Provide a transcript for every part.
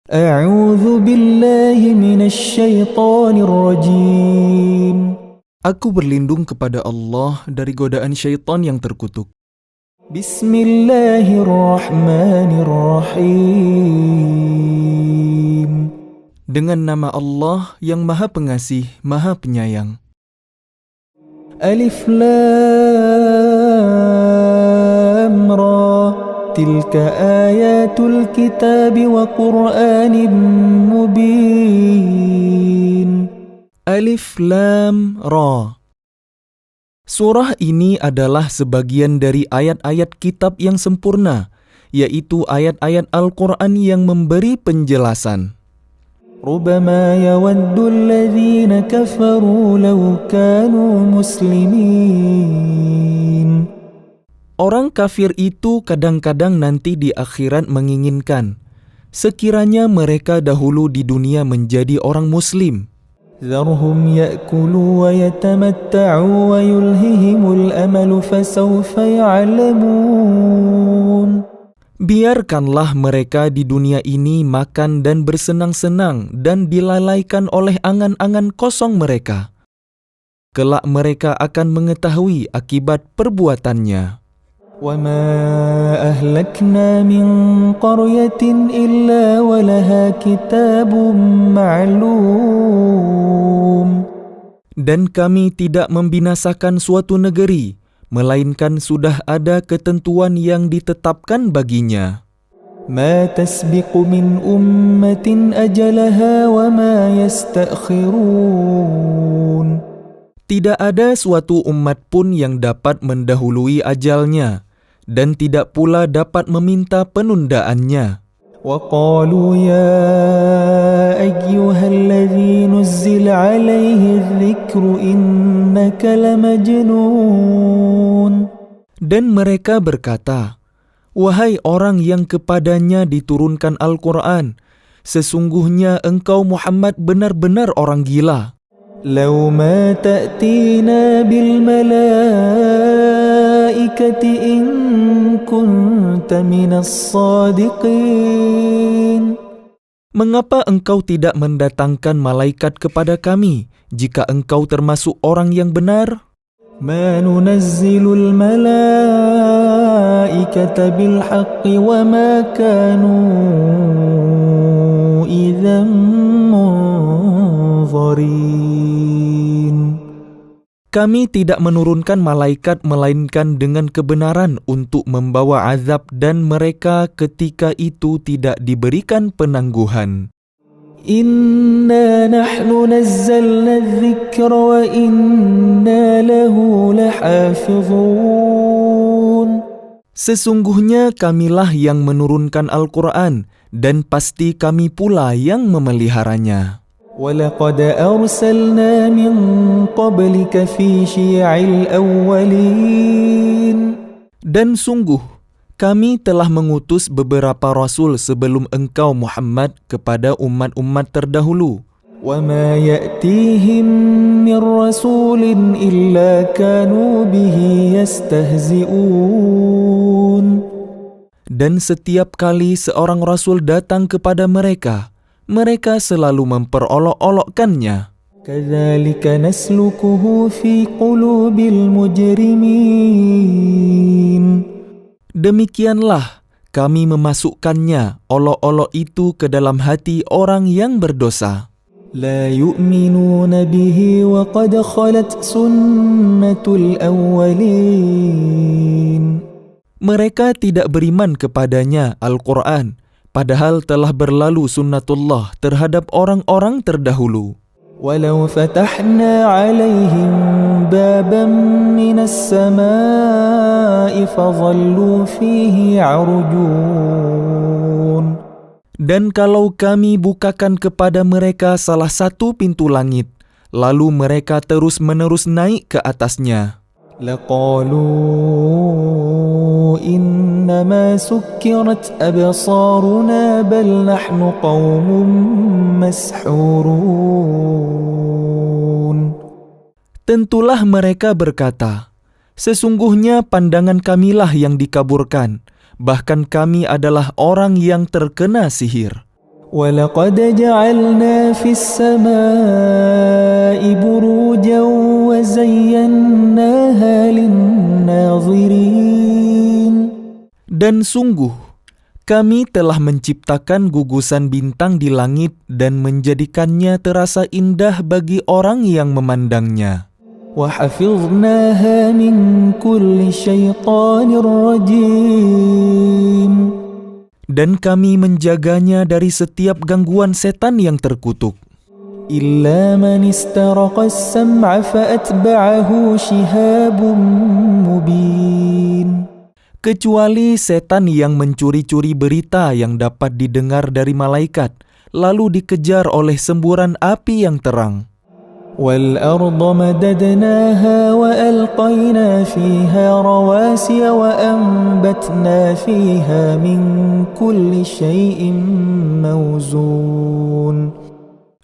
A'udzu billahi minasy syaithanir rajim. Aku berlindung kepada Allah dari godaan syaitan yang terkutuk. Bismillahirrahmanirrahim. Dengan nama Allah yang Maha Pengasih, Maha Penyayang. Alif Lam Ra. Tilka ayatul kitab wa Qur'anin mubin. Alif Lam Ra. Surah ini adalah sebagian dari ayat-ayat kitab yang sempurna, yaitu ayat-ayat Al-Quran yang memberi penjelasan. Rubbama yawaddu alladhina kafaru law kanu muslimin. Orang kafir itu kadang-kadang nanti di akhirat menginginkan, sekiranya mereka dahulu di dunia menjadi orang muslim. Dharhum ya'kulu wa yatamatta'u wa yulhihimul amalu fasawfa ya'lamun. Biarkanlah mereka di dunia ini makan dan bersenang-senang dan dilalaikan oleh angan-angan kosong mereka. Kelak mereka akan mengetahui akibat perbuatannya. وَمَا أَهْلَكْنَا مِنْ قَرْيَةٍ إِلَّا وَلَهَا كِتَابٌ مَعْلُومٌ. Dan kami tidak membinasakan suatu negeri, melainkan sudah ada ketentuan yang ditetapkan baginya. مَا تَسْبِقُ مِنْ أُمَّةٍ أَجَلَهَا وَمَا يَسْتَأْخِرُونَ. Tidak ada suatu umat pun yang dapat mendahului ajalnya, dan tidak pula dapat meminta penundaannya. وَقَالُوا يَا أَيُّهَا الَّذِي نُزِّلَ عَلَيْهِ الذِّكْرُ إِنَّكَ لَمَجْنُونَ. Dan mereka berkata, "Wahai orang yang kepadanya diturunkan Al-Quran, sesungguhnya engkau Muhammad benar-benar orang gila. لَوْ مَا تَأْتِينَا بِالْمَلَائِكَةِ إِن كُنتَ مِنَ الصَّادِقِينَ. Mengapa engkau tidak mendatangkan malaikat kepada kami, jika engkau termasuk orang yang benar? مَا نُنَزِّلُ الْمَلَائِكَةَ بِالْحَقِّ وَمَا كَانُوا إِذًا مُنظَرِينَ. Kami tidak menurunkan malaikat melainkan dengan kebenaran untuk membawa azab, dan mereka ketika itu tidak diberikan penangguhan. Inna nahnu nazzalna adh-dhikra wa inna lahu lahafizun. Sesungguhnya kamilah yang menurunkan Al-Quran, dan pasti kami pula yang memeliharanya. وَلَقَدْ أَرْسَلْنَا مِنْ قَبْلِكَ فِي شِيَعِ الْأَوَّلِينَ. Dan sungguh, kami telah mengutus beberapa rasul sebelum engkau Muhammad kepada umat-umat terdahulu. وَمَا يَأْتِيهِمْ مِنْ رَسُولٍ إِلَّا كَانُوا بِهِ يَسْتَهْزِئُونَ. Dan setiap kali seorang rasul datang kepada mereka, mereka selalu memperolok-olokkannya. كَذَلِكَ نَسْلُكُهُ فِي قُلُوبِ الْمُجْرِمِينَ. Demikianlah kami memasukkannya, olok-olok itu, ke dalam hati orang yang berdosa. لَا يُؤْمِنُونَ بِهِ وَقَدْ خَلَتْ سُنَّةُ الْأَوَّلِينَ. Mereka tidak beriman kepadanya, Al-Quran, padahal telah berlalu sunnatullah terhadap orang-orang terdahulu. وَلَوْ فَتَحْنَا عَلَيْهِمْ بَابًا مِنَ السَّمَاءِ فَظَلُّوا فِيهِ يَعْرُجُونَ. Dan kalau kami bukakan kepada mereka salah satu pintu langit, lalu mereka terus-menerus naik ke atasnya, لَقَالُوا إِنَّمَا سُكِّرَتْ أَبْصَارُنَا بَلْ نَحْنُ قَوْمٌ مَسْحُورُونَ. tentulah mereka berkata, "Sesungguhnya pandangan kamilah yang dikaburkan, bahkan kami adalah orang yang terkena sihir." وَلَقَدْ جَعَلْنَا فِي السَّمَاءِ بُرُوجًا وَزَيَّنَّاهَا لِلنَّاظِرِينَ. Dan sungguh, kami telah menciptakan gugusan bintang di langit dan menjadikannya terasa indah bagi orang yang memandangnya. وَحَفِظْنَاهَا مِنْ كُلِّ شَيْطَانٍ رَجِيمٍ. Dan kami menjaganya dari setiap gangguan setan yang terkutuk. إِلَّا مَنِ اسْتَرَقَ السَّمْعَ فَأَتْبَعَهُ شِهَابٌ مُبِينٌ. Kecuali setan yang mencuri-curi berita yang dapat didengar dari malaikat, lalu dikejar oleh semburan api yang terang. وَالْأَرْضَ مَدَدْنَاهَا وَأَلْقَيْنَا فِيهَا رَوَاسِيَ وَأَنبَتْنَا فِيهَا مِنْ كُلِّ شَيْءٍ مَوْزُونٍ.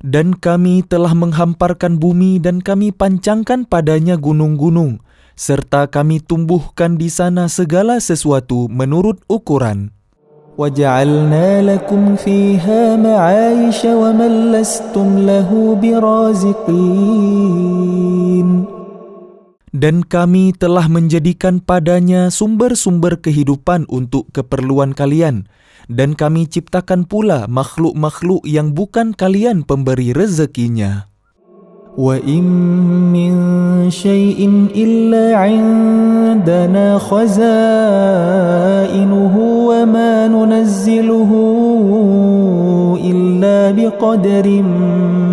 Dan kami telah menghamparkan bumi dan kami pancangkan padanya gunung-gunung, serta kami tumbuhkan di sana segala sesuatu menurut ukuran. وَجَعَلْنَا لَكُمْ فِيهَا مَعَايِشَ وَمَنْ لَسْتُمْ لَهُ بِرَازِقِينَ. Dan kami telah menjadikan padanya sumber-sumber kehidupan untuk keperluan kalian, dan kami ciptakan pula makhluk-makhluk yang bukan kalian pemberi rezekinya. وَإِن مِّن شَيْءٍ إِلَّا عِندَنَا خَزَائِنُهُ وَمَا نُنَزِّلُهُ إِلَّا بِقَدَرٍ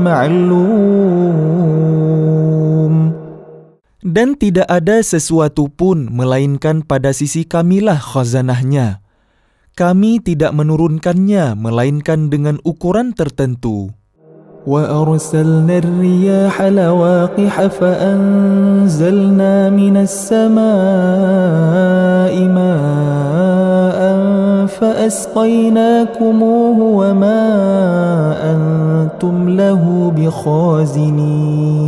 مَّعْلُومٍ. Dan tidak ada sesuatu pun melainkan pada sisi kamilah khazanahnya. Kami tidak menurunkannya melainkan dengan ukuran tertentu. وَأَرْسَلْنَا الرِّيَاحَ لَوَاقِحَ فَأَنزَلْنَا مِنَ السَّمَاءِ مَاءً فَأَسْقَيْنَاكُمُوهُ وَمَا أَنْتُمْ لَهُ بِخَازِنِينَ.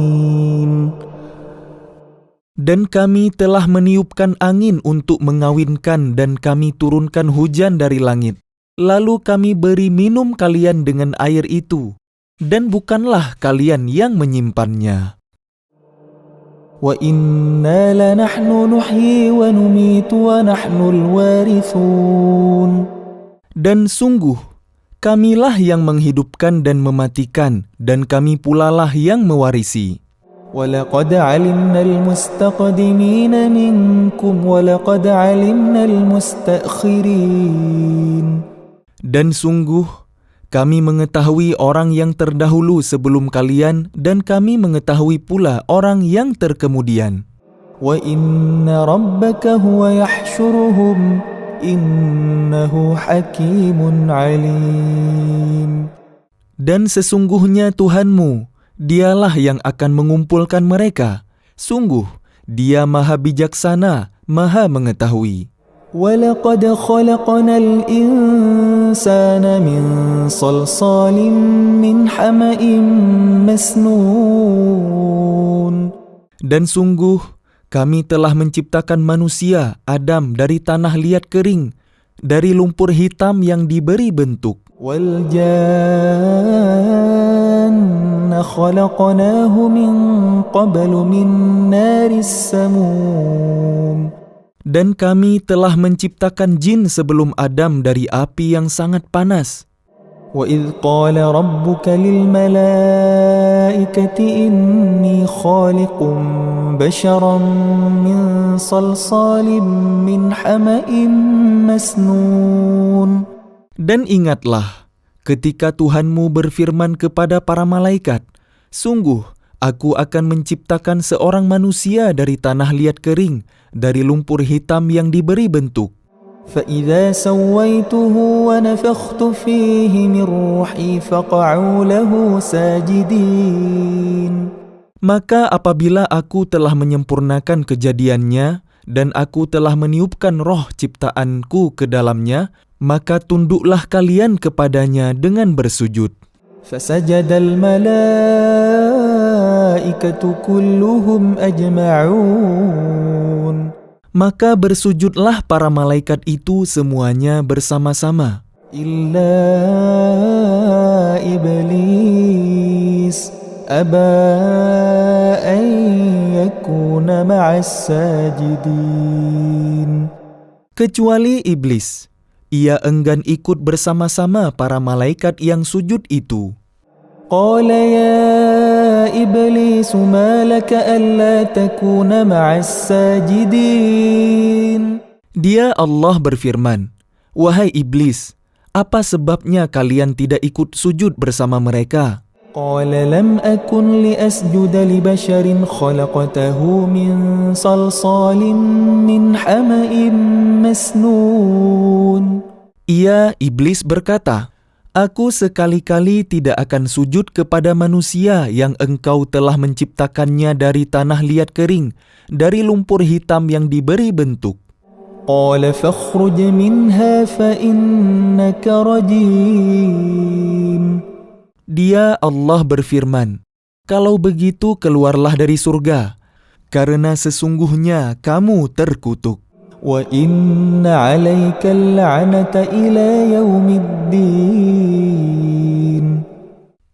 Dan kami telah meniupkan angin untuk mengawinkan dan kami turunkan hujan dari langit. Lalu kami beri minum kalian dengan air itu. Dan bukanlah kalian yang menyimpannya. وَإِنَّا لَنَحْنُ نُحْيِي وَنُمِيتُ وَنَحْنُ الْوَارِثُونَ. Dan sungguh, kamilah yang menghidupkan dan mematikan, dan kami pulalah yang mewarisi. وَلَقَدْ عَلِمْنَا الْمُسْتَقْدِمِينَ مِنْكُمْ وَلَقَدْ عَلِمْنَا الْمُسْتَأْخِرِينَ. Dan sungguh, kami mengetahui orang yang terdahulu sebelum kalian, dan kami mengetahui pula orang yang terkemudian. وَإِنَّ رَبَّكَ هُوَ يَحْشُرُهُمْ إِنَّهُ حَكِيمٌ عَلِيمٌ. Dan sesungguhnya Tuhanmu, Dialah yang akan mengumpulkan mereka. Sungguh, Dia Maha Bijaksana, Maha Mengetahui. وَلَقَدْ خَلَقْنَا الْإِنسَانَ مِنْ صَلْصَالٍ مِنْ حَمَإٍ مَسْنُونٍ. Dan sungguh, kami telah menciptakan manusia, Adam, dari tanah liat kering, dari lumpur hitam yang diberi bentuk. وَالْجَانَّ خَلَقْنَاهُ مِنْ قَبْلُ مِنْ نَارِ السَّمُومِ. Dan kami telah menciptakan jin sebelum Adam dari api yang sangat panas. وَإِذْ قَالَ رَبُّكَ لِلْمَلَائِكَةِ إِنِّي خَالِقٌ بَشَرًا مِنْ صَلْصَالٍ مِنْ حَمَإٍ مَسْنُونٍ. Dan ingatlah, ketika Tuhanmu berfirman kepada para malaikat, sungguh, Aku akan menciptakan seorang manusia dari tanah liat kering, dari lumpur hitam yang diberi bentuk. فَإِذَا سَوَّيْتُهُ وَنَفَخْتُ فِيهِ مِنْ رُوحِي فَقَعُوا لَهُ سَاجِدِينَ. Maka apabila aku telah menyempurnakan kejadiannya, dan aku telah meniupkan roh ciptaanku ke dalamnya, maka tunduklah kalian kepadanya dengan bersujud. فَسَجَدَ الْمَلَائِكَةُ كُلُّهُمْ أَجْمَعُونَ. Maka bersujudlah para malaikat itu semuanya bersama-sama. إِلَّا أبى أن يكون مع الساجدين. Kecuali iblis, ia enggan ikut bersama-sama para malaikat yang sujud itu. قال يا إبليس ما لك ألا تكون مع الساجدين. Dia Allah berfirman, "Wahai iblis, apa sebabnya kalian tidak ikut sujud bersama mereka?" قال لم أكن لأسجد لبشر خلقته من صلصال من حمأ مسنون. Ia, iblis berkata, "Aku sekali-kali tidak akan sujud kepada manusia yang engkau telah menciptakannya dari tanah liat kering, dari lumpur hitam yang diberi bentuk." قال فاخرج منها فإنك رجيم. Dia, Allah berfirman, "Kalau begitu keluarlah dari surga, karena sesungguhnya kamu terkutuk. وإن عليك اللعنة إلى يوم الدين.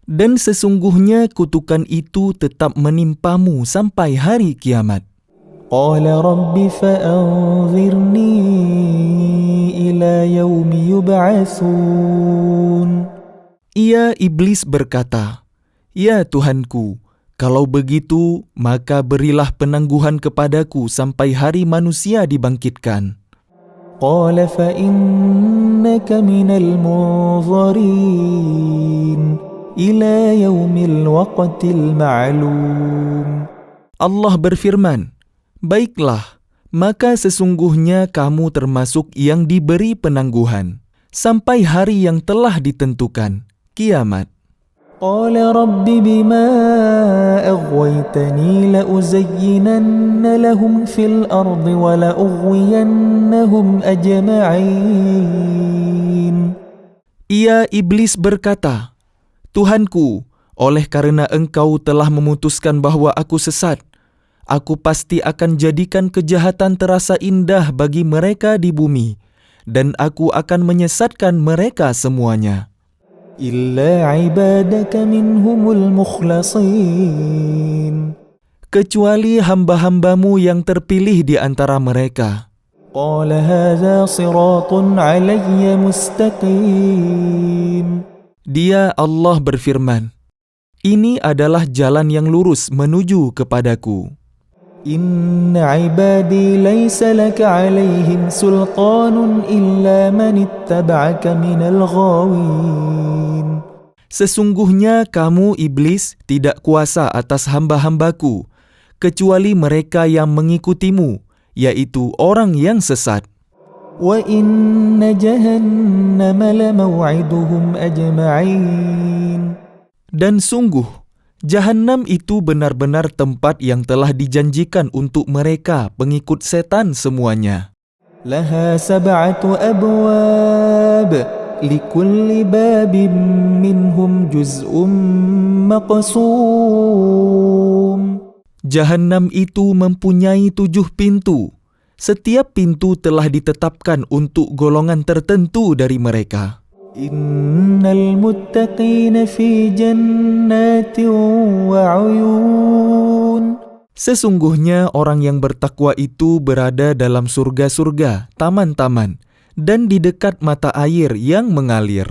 Dan sesungguhnya kutukan itu tetap menimpamu sampai hari kiamat." قال رب فأنظرني إلى يوم يبعثون. Ia, iblis berkata, "Ya Tuhanku, kalau begitu maka berilah penangguhan kepadaku sampai hari manusia dibangkitkan." قال فإنك من المنظرين إلى يوم الوقت المعلوم. Allah berfirman, "Baiklah, maka sesungguhnya kamu termasuk yang diberi penangguhan sampai hari yang telah ditentukan, kiamat." قال رب بما أغويتني لأزينن لهم في الأرض ولأغوينهم أجمعين. Ia, iblis berkata, "Tuhanku, oleh karena engkau telah memutuskan bahwa aku sesat, aku pasti akan jadikan kejahatan terasa indah bagi mereka di bumi, dan aku akan menyesatkan mereka semuanya. إلا عبادك منهم المخلصين. Kecuali hamba-hambamu yang terpilih di antara mereka." قال هذا صراط علي مستقيم. Dia, Allah berfirman, "Ini adalah jalan yang lurus menuju kepadaku. إن عبادي ليس لك عليهم سلطان إلا من اتبعك من الغاوين. Sesungguhnya kamu, iblis, tidak kuasa atas hamba-hambaku, kecuali mereka yang mengikutimu, yaitu orang yang sesat. وإن جهنم لموعدهم أجمعين. Dan sungguh, Jahannam itu benar-benar tempat yang telah dijanjikan untuk mereka, pengikut setan semuanya. لها 7 أبواب لكل باب منهم جزء مقسوم. Jahannam itu mempunyai 7 pintu. Setiap pintu telah ditetapkan untuk golongan tertentu dari mereka. إن المتقين في جنات وعيون. Sesungguhnya orang yang bertakwa itu berada dalam surga-surga, taman-taman, dan di dekat mata air yang mengalir.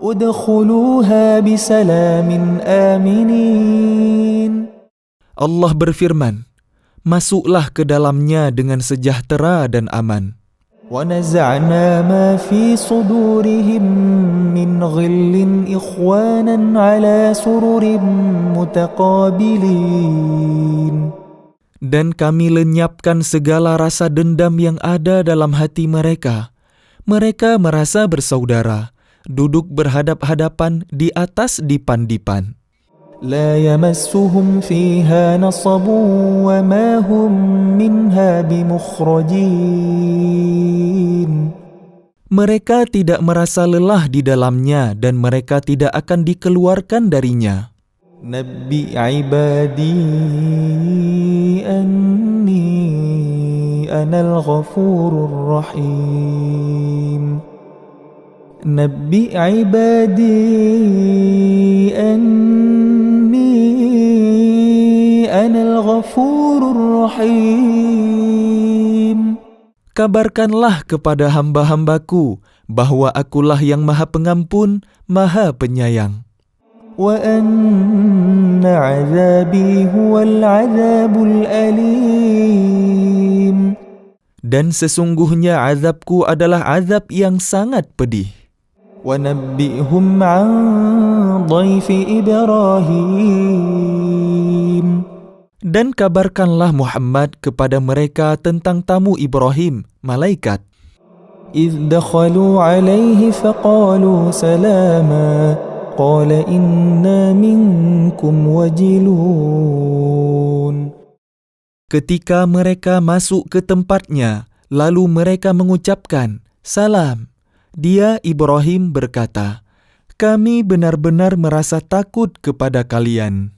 ادخلوها بسلام آمنين. Allah berfirman, "Masuklah ke dalamnya dengan sejahtera dan aman." ونزعنا ما في صدورهم من غل إخوانا على سرر متقابلين. Dan kami lenyapkan segala rasa dendam yang ada dalam hati mereka. Mereka merasa bersaudara, duduk berhadap-hadapan di atas dipan-dipan. لا يمسهم فيها نصب وما هم منها بمخرجين. Mereka tidak merasa lelah di dalamnya dan mereka tidak akan dikeluarkan darinya. نبئ عبادي أني أنا الغفور الرحيم. نبئ عبادي أني الرحيم. Kabarkanlah kepada hamba-hambaku bahwa akulah yang Maha Pengampun, Maha Penyayang. وأن عذابي هو العذاب الأليم. Dan sesungguhnya azabku adalah azab yang sangat pedih. وَنَبِّئْهُمْ عَنْ ضَيْفِ إِبْرَاهِيمَ. Dan kabarkanlah Muhammad kepada mereka tentang tamu Ibrahim, malaikat. إِذْ دَخَلُوا عَلَيْهِ فَقَالُوا سَلَامًا قَالَ إِنَّا مِنْكُمْ وَجِلُونَ. Ketika mereka masuk ke tempatnya, lalu mereka mengucapkan, "Salam." Dia, Ibrahim, berkata, "Kami benar-benar merasa takut kepada kalian."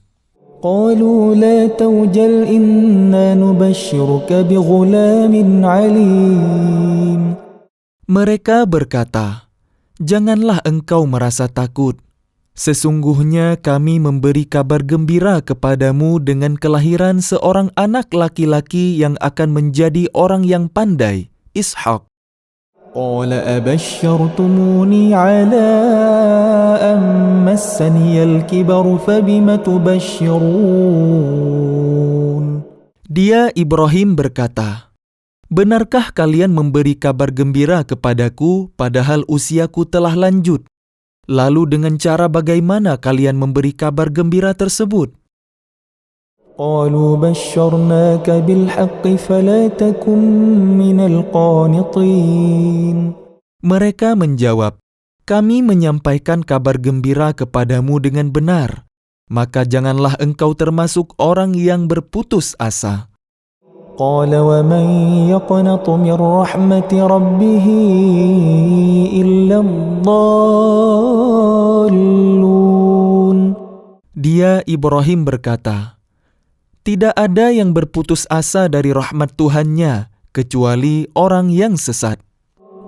قَالُوا لَا تَوْجَلْ إِنَّا نُبَشِّرُكَ بِغُلَامٍ عَلِيمٍ. Mereka berkata, "Janganlah engkau merasa takut. Sesungguhnya kami memberi kabar gembira kepadamu dengan kelahiran seorang anak laki-laki yang akan menjadi orang yang pandai, Ishak." قَالَ أَبَشَّرْتُمُونِي عَلَىٰ أَن مَّسَّنِيَ الْكِبَرُ فَبِمَ تُبَشِّرُونَ. Dia, Ibrahim, berkata, "Benarkah kalian memberi kabar gembira kepadaku padahal usiaku telah lanjut? Lalu dengan cara bagaimana kalian memberi kabar gembira tersebut?" قَالُوا بَشَّرْنَاكَ بِالْحَقِّ فَلَا تَكُن مِّنَ الْقَانِطِينَ. Mereka menjawab, "Kami menyampaikan kabar gembira kepadamu dengan benar, maka janganlah engkau termasuk orang yang berputus asa." قَالَ وَمَن يَقْنَطُ مِن رَّحْمَةِ رَبِّهِ إِلَّا الضَّالُّونَ. Dia, Ibrahim, berkata, "Tidak ada yang berputus asa dari rahmat Tuhannya kecuali orang yang sesat."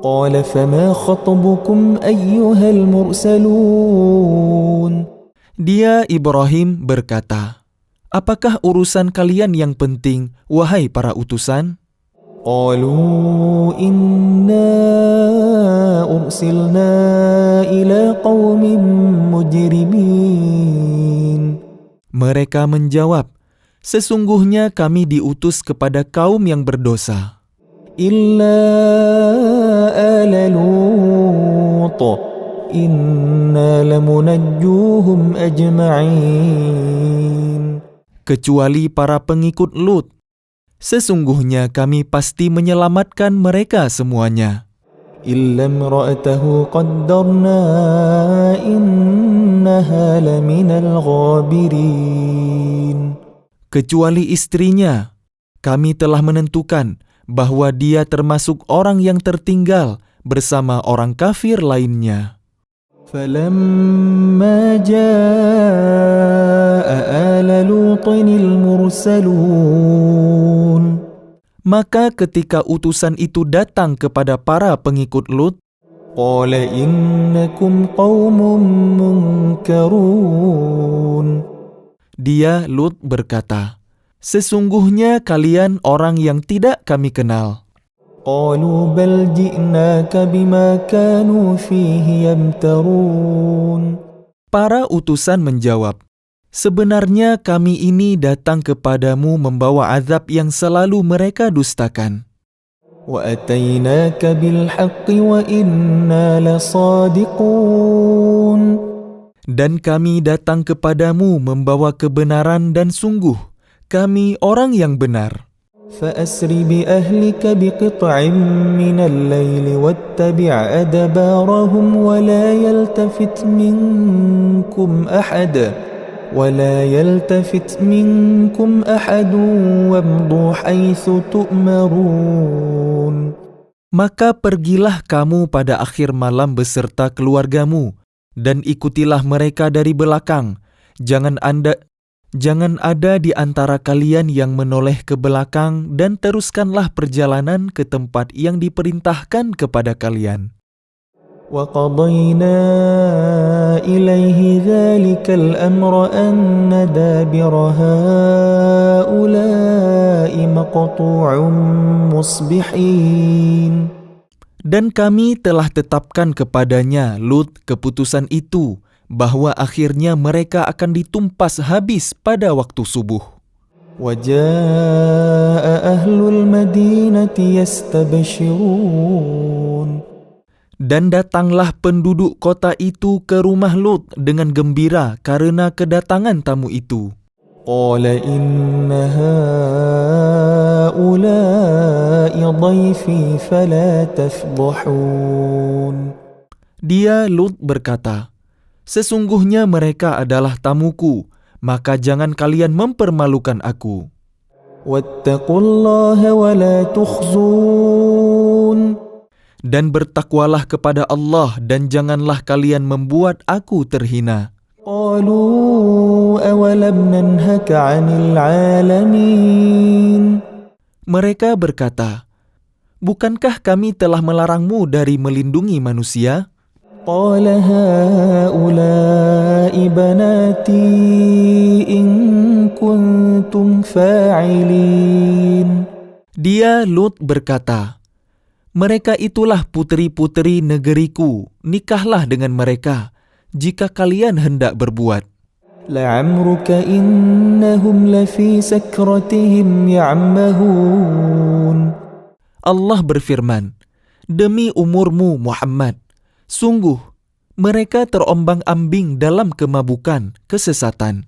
قَالَ فَمَا خَطْبُكُمْ أَيُّهَا الْمُرْسَلُونَ. Dia, Ibrahim, berkata, "Apakah urusan kalian yang penting, wahai para utusan?" قَالُوا إِنَّا أُرْسِلْنَا إِلَى قَوْمٍ مُجْرِمِينَ. Mereka menjawab, "Sesungguhnya kami diutus kepada kaum yang berdosa. إِلَّا آلَ لُوطٍ إِنَّا لَمُنَجُّوهُمْ أَجْمَعِينَ. Kecuali para pengikut Lut. Sesungguhnya kami pasti menyelamatkan mereka semuanya. إِلَّا امْرَأَتَهُ قَدَّرْنَا إِنَّهَا لَمِنَ الْغَابِرِينَ. Kecuali istrinya, kami telah menentukan bahwa dia termasuk orang yang tertinggal bersama orang kafir lainnya. فَلَمَّا جَاءَ آلَ لُوطٍ الْمُرْسَلُونَ. Maka ketika utusan itu datang kepada para pengikut Lut, قَالَ إِنَّكُمْ قَوْمٌ مُنْكَرُونَ. dia, Lut, berkata, "Sesungguhnya kalian orang yang tidak kami kenal." قَالُوا بَلْ جِئْنَاكَ بِمَا كَانُوا فِيهِ يَمْتَرُونَ. Para utusan menjawab, "Sebenarnya kami ini datang kepadamu membawa azab yang selalu mereka dustakan. وَأَتَيْنَاكَ بِالْحَقِّ وَإِنَّا لَصَادِقُونَ. Dan kami datang kepadamu membawa kebenaran dan sungguh, kami orang yang benar. فَأَسْرِ بِأَهْلِكَ بِقِطْعٍ مِّنَ اللَّيْلِ وَاتَّبِعْ أَدْبَارَهُمْ وَلَا يَلْتَفِتْ مِنكُمْ أَحَدٌ وَامْضُوا حَيْثُ تُؤْمَرُونَ. Maka pergilah kamu pada akhir malam beserta keluargamu, dan ikutilah mereka dari belakang. Jangan ada di antara kalian yang menoleh ke belakang, dan teruskanlah perjalanan ke tempat yang diperintahkan kepada kalian. وقضينا إليه ذلك الأمر أن دابر هؤلاء مقطوع مصبحين. Dan kami telah tetapkan kepadanya, Lut, keputusan itu, bahwa akhirnya mereka akan ditumpas habis pada waktu subuh. وجاء أهل المدينة يستبشرون. Dan datanglah penduduk kota itu ke rumah Lut dengan gembira karena kedatangan tamu itu. قال إن هؤلاء ضيفي فلا تفضحون. Dia, Lut, berkata, "Sesungguhnya mereka adalah tamuku, maka jangan kalian mempermalukan aku. واتقوا الله ولا تخزون. Dan bertakwalah kepada Allah dan janganlah kalian membuat aku terhina." قالوا أولم ننهك عن العالمين. Mereka berkata, "Bukankah kami telah melarangmu dari melindungi manusia?" قال هؤلاء بناتي إن كنتم فاعلين. Dia, Lut, berkata, "Mereka itulah puteri-puteri negeriku, nikahlah dengan mereka, jika kalian hendak berbuat." لعمرك إنهم لفي سكرتهم يعمهون. Allah berfirman, "Demi umurmu, Muhammad, sungguh mereka terombang-ambing dalam kemabukan, kesesatan."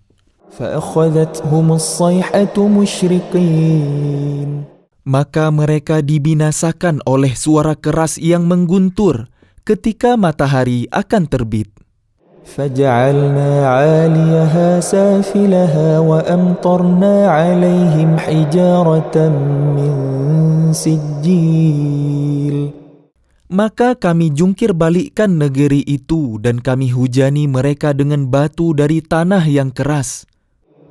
فأخذتهم الصيحة مشرقين. Maka mereka dibinasakan oleh suara keras yang mengguntur ketika matahari akan terbit. فجعلنا عاليها سافلها وأمطرنا عليهم حجارة من سجيل. Maka kami jungkir balikkan negeri itu dan kami hujani mereka dengan batu dari tanah yang keras.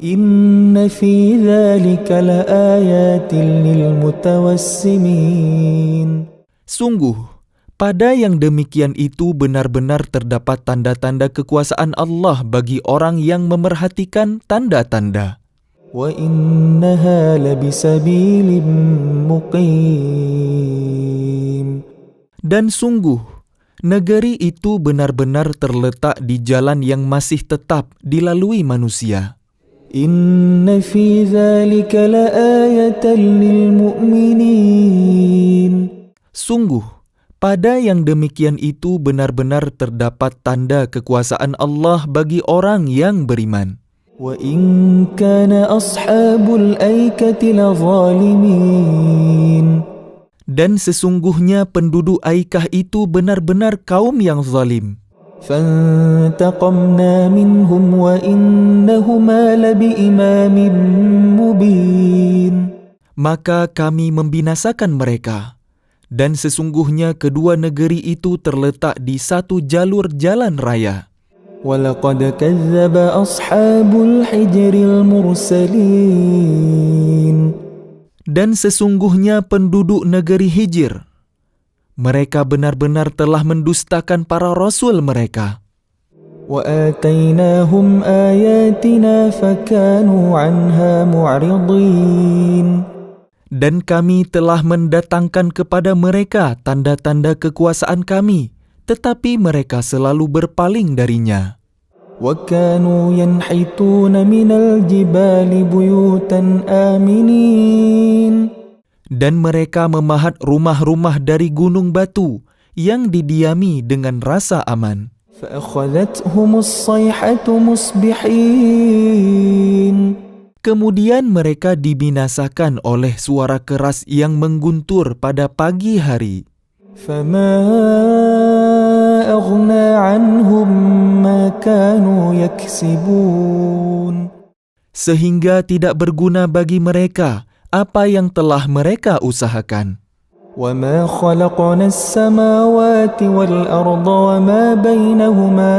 إن في ذلك لآيات للمتوسمين. Sungguh, pada yang demikian itu benar-benar terdapat tanda-tanda kekuasaan Allah bagi orang yang memerhatikan tanda-tanda. وإنها لبسبيل مقيم. Dan sungguh, negeri itu benar-benar terletak di jalan yang masih tetap dilalui manusia. إن في ذلك لآية للمؤمنين. Sungguh, pada yang demikian itu benar-benar terdapat tanda kekuasaan Allah bagi orang yang beriman. وإن كان أصحاب الأيكة لظالمين. Dan sesungguhnya penduduk Aikah itu benar-benar kaum yang zalim. فانتقمنا منهم وإنهما لبإمام مبين. Maka kami membinasakan mereka. Dan sesungguhnya kedua negeri itu terletak di satu jalur jalan raya. وَلَقَدْ كَذَّبَ أَصْحَابُ الْحِجْرِ الْمُرْسَلِينَ. Dan sesungguhnya penduduk negeri Hijr, mereka benar-benar telah mendustakan para rasul mereka. وَآتَيْنَاهُمْ آيَاتِنَا فَكَانُوا عَنْهَا مُعْرِضِينَ. Dan kami telah mendatangkan kepada mereka tanda-tanda kekuasaan kami, tetapi mereka selalu berpaling darinya. وَكَانُوا يَنْحِتُونَ مِنَ الْجِبَالِ بُيُوتًا آمِنِينَ. Dan mereka memahat rumah-rumah dari gunung batu yang didiami dengan rasa aman. فَأَخَذَتْهُمُ الصَّيْحَةُ مُصْبِحِينَ. Kemudian mereka dibinasakan oleh suara keras yang mengguntur pada pagi hari. فَمَا أَغْنَى عَنْهُمْ مَا كَانُوا يَكْسِبُونَ. Sehingga tidak berguna bagi mereka apa yang telah mereka usahakan. وَمَا خَلَقْنَا السَّمَاوَاتِ وَالْأَرْضَ وَمَا بَيْنَهُمَا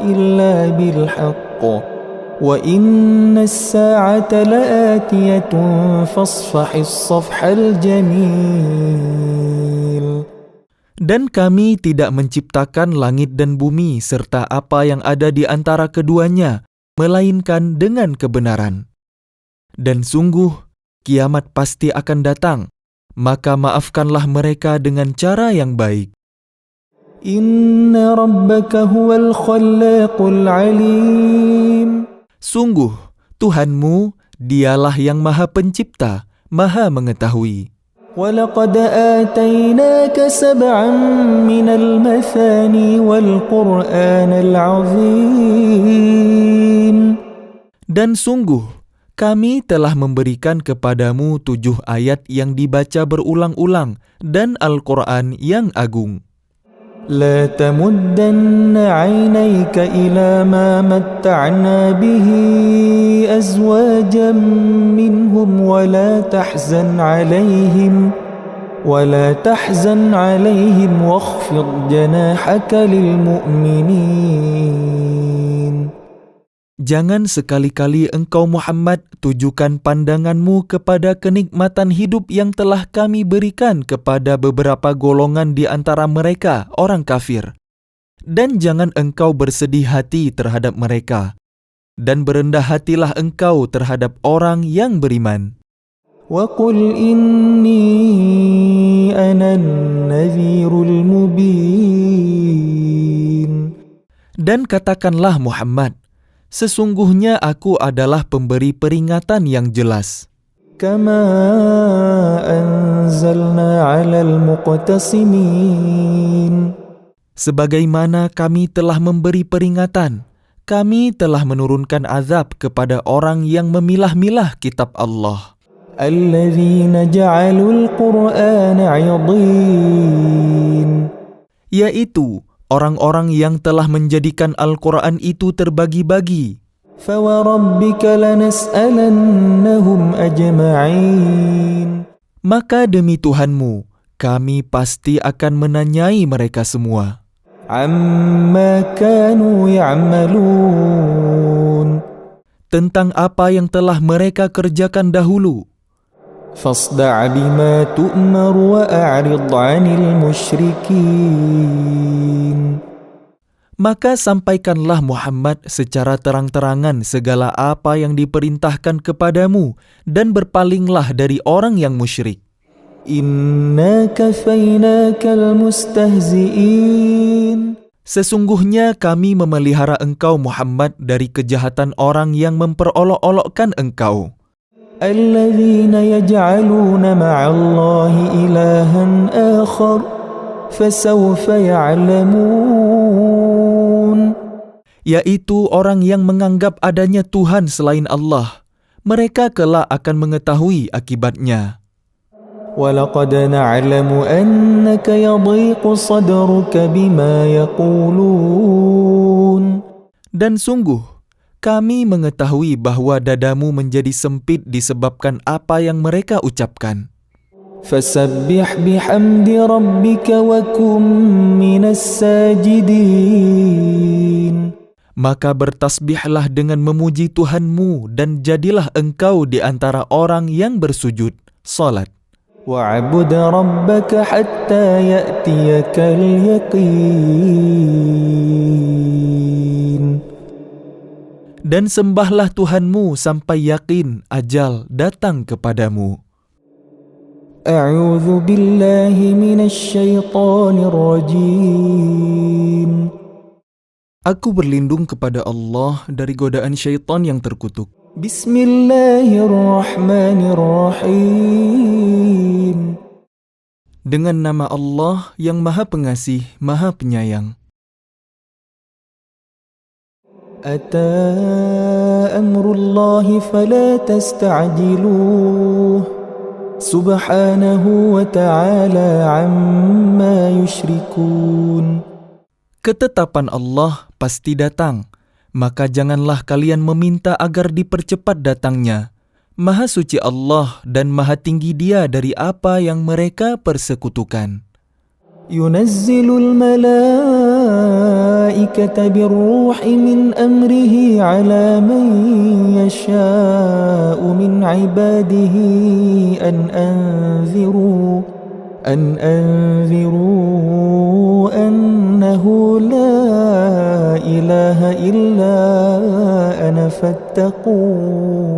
إِلَّا بِالْحَقِّ وَإِنَّ السَّاعَةَ لَآتِيَةٌ فَاصْفَحِ الصَّفْحَ الْجَمِيلَ. Dan kami tidak menciptakan langit dan bumi serta apa yang ada di antara keduanya, melainkan dengan kebenaran. Dan sungguh, kiamat pasti akan datang, maka maafkanlah mereka dengan cara yang baik. Inna rabbaka huwal khallaqul alim. Sungguh, Tuhanmu, dialah yang maha pencipta, maha mengetahui. وَلَقَدْ آتَيْنَاكَ سَبْعًا مِنَ الْمَثَانِي وَالْقُرْآنَ الْعَظِيمَ. Dan sungguh, kami telah memberikan kepadamu 7 ayat yang dibaca berulang-ulang dan Al-Quran yang agung. لا تمدن عينيك إلى ما متعنا به أزواجا منهم ولا تحزن عليهم واخفض جناحك للمؤمنين. Jangan sekali-kali engkau Muhammad tujukan pandanganmu kepada kenikmatan hidup yang telah kami berikan kepada beberapa golongan di antara mereka, orang kafir. Dan jangan engkau bersedih hati terhadap mereka. Dan berendah hatilah engkau terhadap orang yang beriman. وَقُلْ إِنِّي أَنَا النَّذِيرُ الْمُبِينُ. Dan katakanlah Muhammad, sesungguhnya aku adalah pemberi peringatan yang jelas. كَمَا أَنزَلْنَا عَلَى الْمُقْتَسِمِينَ. Sebagaimana kami telah memberi peringatan, kami telah menurunkan azab kepada orang yang memilah-milah kitab Allah. الَّذِينَ جَعَلُوا الْقُرْآنَ عِضِينَ. Yaitu orang-orang yang telah menjadikan Al-Quran itu terbagi-bagi. فَوَرَبِّكَ لَنَسْأَلَنَّهُمْ أَجْمَعِينَ. Maka demi Tuhanmu, kami pasti akan menanyai mereka semua. عَمَّا كَانُوا يَعْمَلُونَ. Tentang apa yang telah mereka kerjakan dahulu. فَاصْدَعْ بِمَا تُؤْمَرُ وَأَعْرِضْ عَنِ الْمُشْرِكِينَ. Maka sampaikanlah Muhammad secara terang-terangan segala apa yang diperintahkan kepadamu dan berpalinglah dari orang yang musyrik. إِنَّا كَفَيْنَاكَ الْمُسْتَهْزِئِينَ. Sesungguhnya kami memelihara engkau Muhammad dari kejahatan orang yang memperolok-olokkan engkau. الَّذِينَ يَجْعَلُونَ مَعَ اللَّهِ إِلَهًا آخَرَ فَسَوْفَ يَعْلَمُونَ. Yaitu orang yang menganggap adanya Tuhan selain Allah. Mereka kelak akan mengetahui akibatnya. وَلَقَدْ نَعْلَمُ أَنَّكَ يَضِيقُ صَدْرُكَ بِمَا يَقُولُونَ. Dan sungguh, kami mengetahui bahwa dadamu menjadi sempit disebabkan apa yang mereka ucapkan. فَسَبِّحْ بِحَمْدِ رَبِّكَ وَكُن مِّنَ السَّاجِدِينَ. Maka bertasbihlah dengan memuji Tuhanmu dan jadilah engkau di antara orang yang bersujud, salat. وَاعْبُدْ رَبَّكَ حَتَّى يَأْتِيَكَ الْيَقِينُ. Dan sembahlah Tuhanmu sampai yakin ajal datang kepadamu. أعوذ بالله من الشيطان الرجيم. Aku berlindung kepada Allah dari godaan syaitan yang terkutuk. بسم الله الرحمن الرحيم. Dengan nama Allah yang Maha Pengasih, Maha Penyayang. أتى أمر الله فلا تستعجلوه سبحانه وتعالى عما يشركون. Ketetapan Allah pasti datang, maka janganlah kalian meminta agar dipercepat datangnya. Maha suci Allah dan maha tinggi Dia dari apa yang mereka persekutukan. ينزل الملائكة بالروح من أمره على من يشاء من عباده أن أن أنذروا أنه لا إله إلا أنا فاتقون.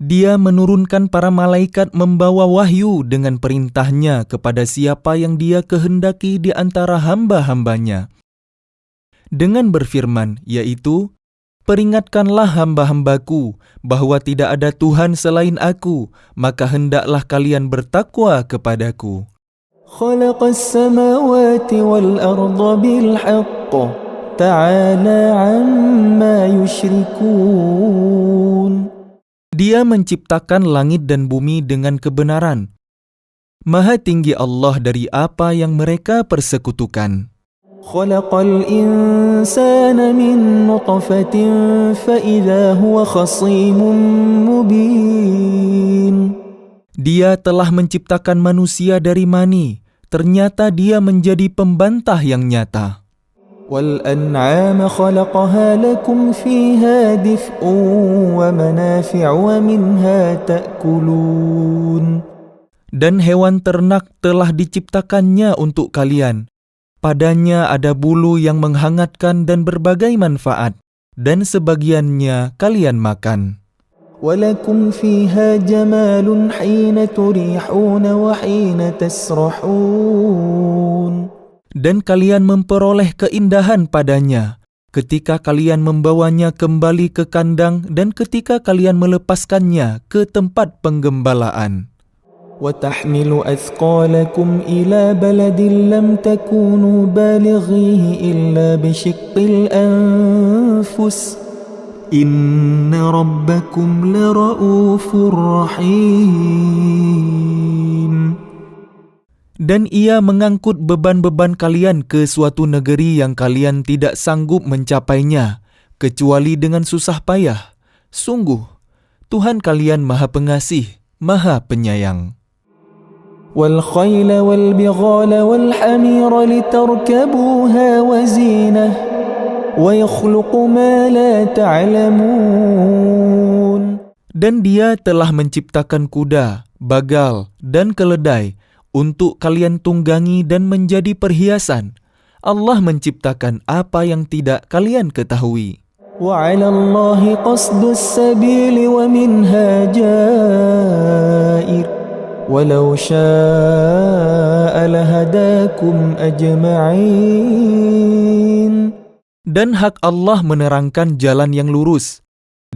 Dia menurunkan para malaikat membawa wahyu dengan perintahnya kepada siapa yang dia kehendaki di antara hamba-hambanya. Dengan berfirman, yaitu, peringatkanlah hamba-hambaku bahwa tidak ada Tuhan selain aku, maka hendaklah kalian bertakwa kepadaku. خلق السماوات والأرض بالحق تعالى عما يشركون. Dia menciptakan langit dan bumi dengan kebenaran. Maha tinggi Allah dari apa yang mereka persekutukan. خلق الإنسان من نطفة فإذا هو خصيم مبين. Dia telah menciptakan manusia dari mani, ternyata dia menjadi pembantah yang nyata. وَالْأَنْعَامَ خَلَقَهَا لَكُمْ فِيهَا دِفْءٌ وَمَنَافِعُ وَمِنْهَا تَأْكُلُونَ. Dan hewan ternak telah diciptakannya untuk kalian. Padanya ada bulu yang menghangatkan dan berbagai manfaat, dan sebagiannya kalian makan. وَلَكُمْ فِيهَا جَمَالٌ حِينَ تُرِيحُونَ وَحِينَ تَسْرَحُونَ. Dan kalian memperoleh keindahan padanya ketika kalian membawanya kembali ke kandang dan ketika kalian melepaskannya ke tempat penggembalaan. وَتَحْمِلُ أَثْقَالَكُمْ إِلَى بَلَدٍ لَمْ تَكُونُوا بَالِغِيهِ إِلَّا بِشِقِّ الْأَنفُسِ إِنَّ رَبَّكُمْ لَرَءُوفٌ رَحِيمٌ. Dan ia mengangkut beban-beban kalian ke suatu negeri yang kalian tidak sanggup mencapainya, kecuali dengan susah payah. Sungguh, Tuhan kalian Maha Pengasih, Maha Penyayang. وَالْخَيْلَ وَالْبِغَالَ وَالْحَمِيرَ لِتَرْكَبُوهَا وَزِينَةً وَيَخْلُقُ مَا لَا تَعْلَمُونَ. Dan dia telah menciptakan kuda, bagal, dan keledai untuk kalian tunggangi dan menjadi perhiasan. Allah menciptakan apa yang tidak kalian ketahui. وَعَلَى اللَّهِ قَصْدُ السَّبِيلِ وَمِنْهَا جَائِرٌ وَلَوْ شَاءَ لَهَدَاكُمْ أَجْمَعِينَ. Dan hak Allah menerangkan jalan yang lurus,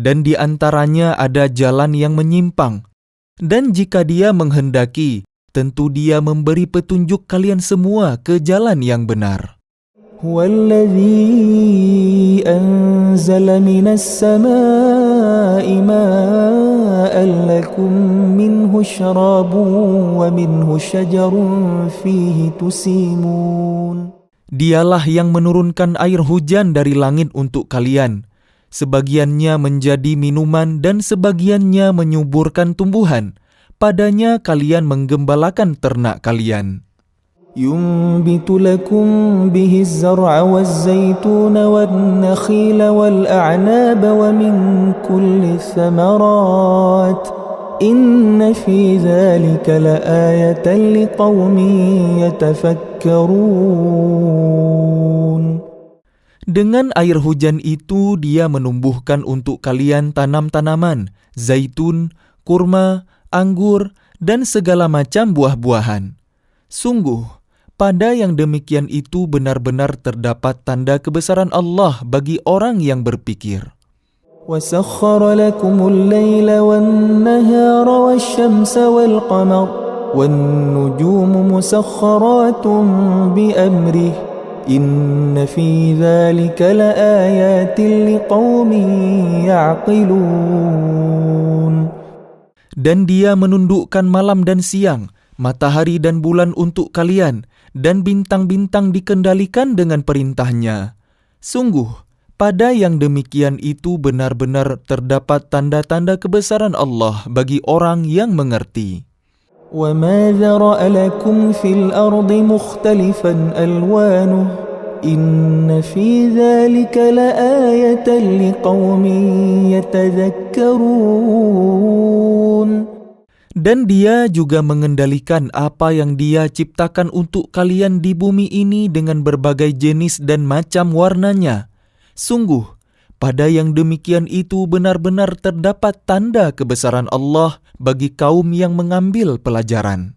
dan di antaranya ada jalan yang menyimpang. Dan jika Dia menghendaki, tentu Dia memberi petunjuk kalian semua ke jalan yang benar. هُوَ الَّذِي أَنزَلَ مِنَ السَّمَاءِ مَاءً لَكُم مِّنْهُ شَرَابٌ وَمِنْهُ شَجَرٌ فِيهِ تُسِيمُونَ. Dialah yang menurunkan air hujan dari langit untuk kalian. Sebagiannya menjadi minuman dan sebagiannya menyuburkan tumbuhan. Padanya kalian menggembalakan ternak kalian. يُنْبِتُ لَكُمْ بِهِ الزَّرْعَ وَالزَّيْتُونَ وَالنَّخِيلَ وَالْأَعْنَابَ وَمِنْ كُلِّ الثَّمَرَاتِ إِنَّ فِي ذَلِكَ لَآيَةً لِقَوْمٍ يَتَفَكَّرُونَ. Dengan air hujan itu Dia menumbuhkan untuk kalian tanam-tanaman, zaitun, kurma, anggur, dan segala macam buah-buahan. Sungguh, pada yang demikian itu benar-benar terdapat tanda kebesaran Allah bagi orang yang berpikir. وَسَخَّرَ لَكُمُ اللَّيْلَ وَالنَّهَارَ وَالشَّمْسَ وَالْقَمَرَ وَالنُّجُومُ مُسَخَّرَاتٌ بِأَمْرِهِ إِنَّ فِي ذَلِكَ لَآيَاتٍ لِقَوْمٍ يَعْقِلُونَ. Dan Dia menundukkan malam dan siang, matahari dan bulan untuk kalian, dan bintang-bintang dikendalikan dengan perintahnya. Sungguh, pada yang demikian itu benar-benar terdapat tanda-tanda kebesaran Allah bagi orang yang mengerti. وَمَا ذَرَأَ لَكُمْ فِي الْأَرْضِ مُخْتَلِفًا أَلْوَانُهُ إِنَّ فِي ذَلِكَ لَآيَةً لِقَوْمٍ يَتَذَكَّرُونَ. Dan Dia juga mengendalikan apa yang Dia ciptakan untuk kalian di bumi ini dengan berbagai jenis dan macam warnanya. Sungguh, pada yang demikian itu benar-benar terdapat tanda kebesaran Allah bagi kaum yang mengambil pelajaran.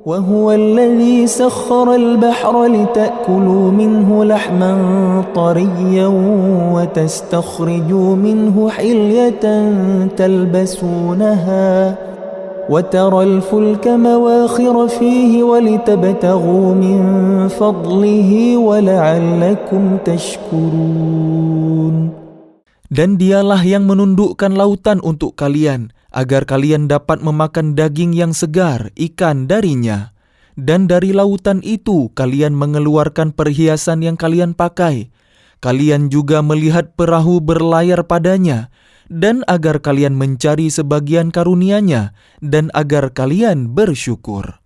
وهو الذي سخر البحر لتأكلوا منه لحما طريا وتستخرجوا منه حلية تلبسونها وترى الفلك مواخر فيه ولتبتغوا من فضله ولعلكم تشكرون. Dan Dialah yang menundukkan lautan untuk kalian, agar kalian dapat memakan daging yang segar, ikan darinya. Dan dari lautan itu kalian mengeluarkan perhiasan yang kalian pakai. Kalian juga melihat perahu berlayar padanya, dan agar kalian mencari sebagian karunia-Nya, dan agar kalian bersyukur.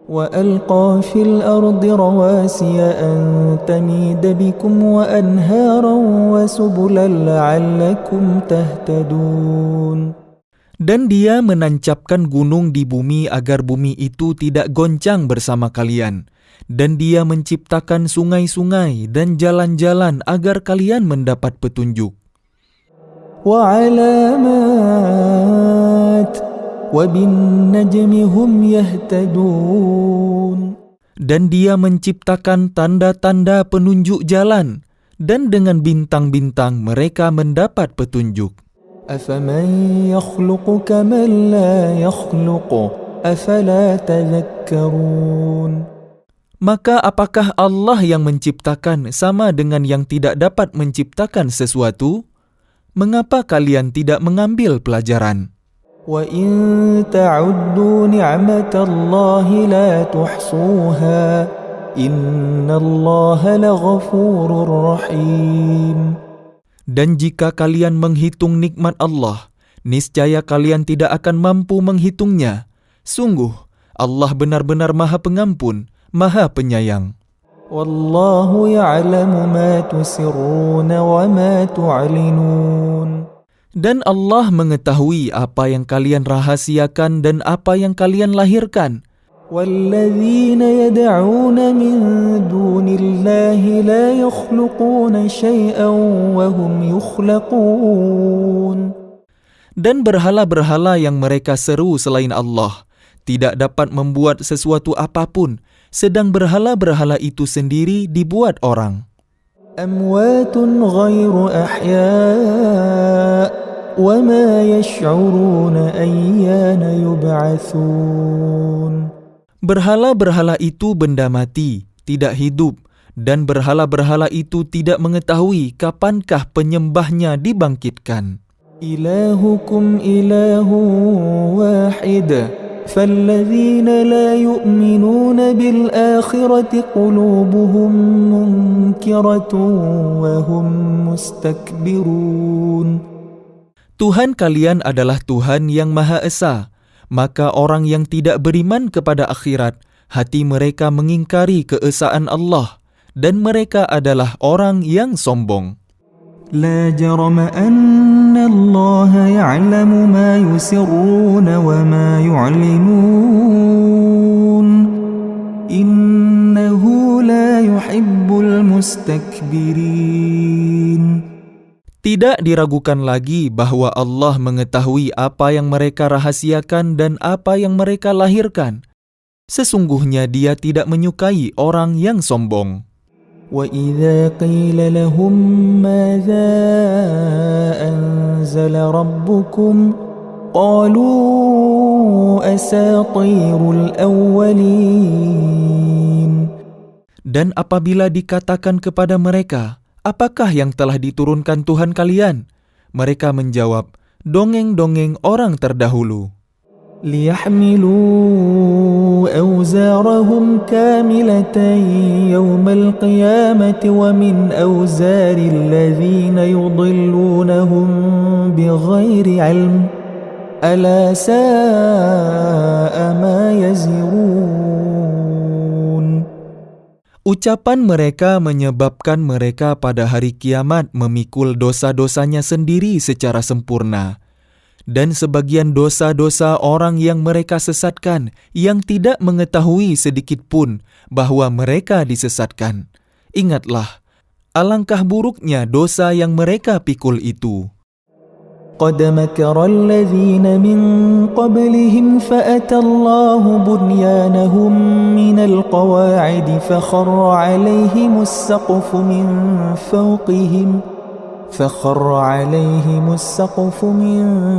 وألقى في الأرض رواسي أن تميد بكم وأنهارا وسبلا لعلكم تهتدون. Dan Dia menancapkan gunung di bumi agar bumi itu tidak goncang bersama kalian. Dan Dia menciptakan sungai-sungai dan jalan-jalan agar kalian mendapat petunjuk. وعلامات وَبِالنَّجْمِ هُمْ يَهْتَدُونَ. Dan Dia menciptakan tanda-tanda penunjuk jalan, dan dengan bintang-bintang mereka mendapat petunjuk. أَفَمَنْ يَخْلُقُ كَمَنْ لَا يَخْلُقُ أَفَلَا تَذَكَّرُونَ. Maka apakah Allah yang menciptakan sama dengan yang tidak dapat menciptakan sesuatu? Mengapa kalian tidak mengambil pelajaran? وَإِن تَعُدُّوا نِعْمَةَ اللَّهِ لَا تُحْصُوهَا إِنَّ اللَّهَ لَغَفُورٌ رَحِيمٌ. Dan jika kalian menghitung nikmat Allah, niscaya kalian tidak akan mampu menghitungnya. Sungguh, Allah benar-benar Maha Pengampun, Maha Penyayang. وَاللَّهُ يَعْلَمُ مَا تُسِرُّونَ وَمَا تُعْلِنُونَ. Dan Allah mengetahui apa yang kalian rahasiakan dan apa yang kalian lahirkan. وَالَّذِينَ يَدْعُونَ مِن دُونِ اللَّهِ لَا يَخْلُقُونَ شَيْئًا وَهُمْ يُخْلَقُونَ. Dan berhala-berhala yang mereka seru selain Allah tidak dapat membuat sesuatu apapun, sedang berhala-berhala itu sendiri dibuat orang. أَمْوَاتٌ غَيْرُ أَحْيَاءٍ وَمَا يَشْعُرُونَ أَيَّانَ يُبْعَثُونَ. Berhala-berhala itu benda mati, tidak hidup, dan berhala-berhala itu tidak mengetahui kapankah penyembahnya dibangkitkan. إِلَهُكُمْ إِلَهٌ وَاحِدٌ فَالَّذِينَ لَا يُؤْمِنُونَ بِالْآخِرَةِ قُلُوبُهُمْ مُنْكِرَةٌ وَهُمْ مُسْتَكْبِرُونَ. Tuhan kalian adalah Tuhan yang Maha Esa, maka orang yang tidak beriman kepada akhirat, hati mereka mengingkari keesaan Allah, dan mereka adalah orang yang sombong. لا جرم أن الله يعلم ما يسرون وما يعلنون إنه لا يحب المستكبرين. Tidak diragukan lagi bahwa Allah mengetahui apa yang mereka rahasiakan dan apa yang mereka lahirkan. Sesungguhnya Dia tidak menyukai orang yang sombong. وَإِذَا قِيلَ لَهُم مَّاذَا أَنزَلَ رَبُّكُمْ قَالُوا أَسَاطِيرُ الْأَوَّلِينَ. Dan apabila dikatakan kepada mereka, apakah yang telah diturunkan Tuhan kalian? Mereka menjawab, dongeng-dongeng orang terdahulu. لِيَحْمِلُوا أَوْزَارَهُمْ كَامِلَةً يَوْمَ الْقِيَامَةِ وَمِنْ أَوْزَارِ الَّذِينَ يُضِلُّونَهُمْ بِغَيْرِ عِلْمٍ أَلَا سَاءَ مَا يَزِرُونَ. Ucapan mereka menyebabkan mereka pada hari kiamat memikul dosa-dosanya sendiri secara sempurna. Dan sebagian dosa-dosa orang yang mereka sesatkan, yang tidak mengetahui sedikit pun bahwa mereka disesatkan. Ingatlah, alangkah buruknya dosa yang mereka pikul itu. قد مكر الذين من قبلهم فأتى الله بنيانهم من القواعد فخر عليهم السقف من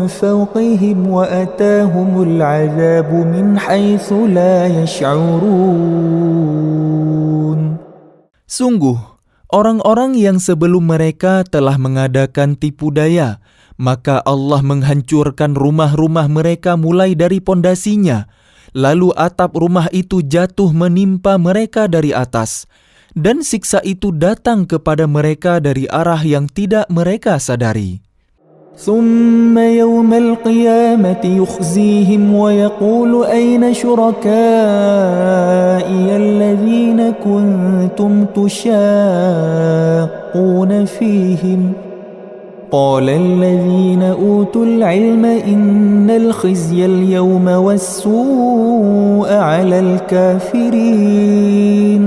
فوقهم وأتاهم العذاب من حيث لا يشعرون. Sungguh, orang-orang yang sebelum mereka telah mengadakan tipu daya, maka Allah menghancurkan rumah-rumah mereka mulai dari pondasinya, lalu atap rumah itu jatuh menimpa mereka dari atas, dan siksa itu datang kepada mereka dari arah yang tidak mereka sadari. ثم يوم القيامة يخزيهم ويقول أين شركائي الذين كنتم تشاقون فيهم قال الذين أوتوا العلم إن الخزي اليوم والسوء على الكافرين.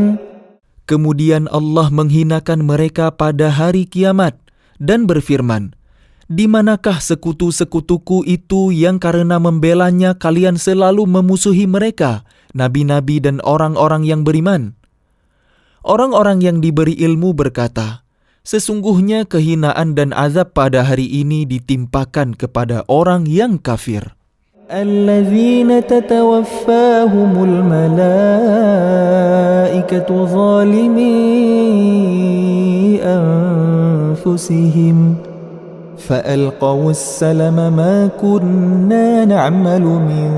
Kemudian Allah menghinakan mereka pada hari kiamat dan berfirman, "Di manakah sekutu-sekutuku itu yang karena membelanya kalian selalu memusuhi mereka, nabi-nabi dan orang-orang yang beriman?" Orang-orang yang diberi ilmu berkata, "Sesungguhnya kehinaan dan azab pada hari ini ditimpakan kepada orang yang kafir." الذين تتوفاهم الملائكة ظالمي أنفسهم فألقوا السلم ما كنا نعمل من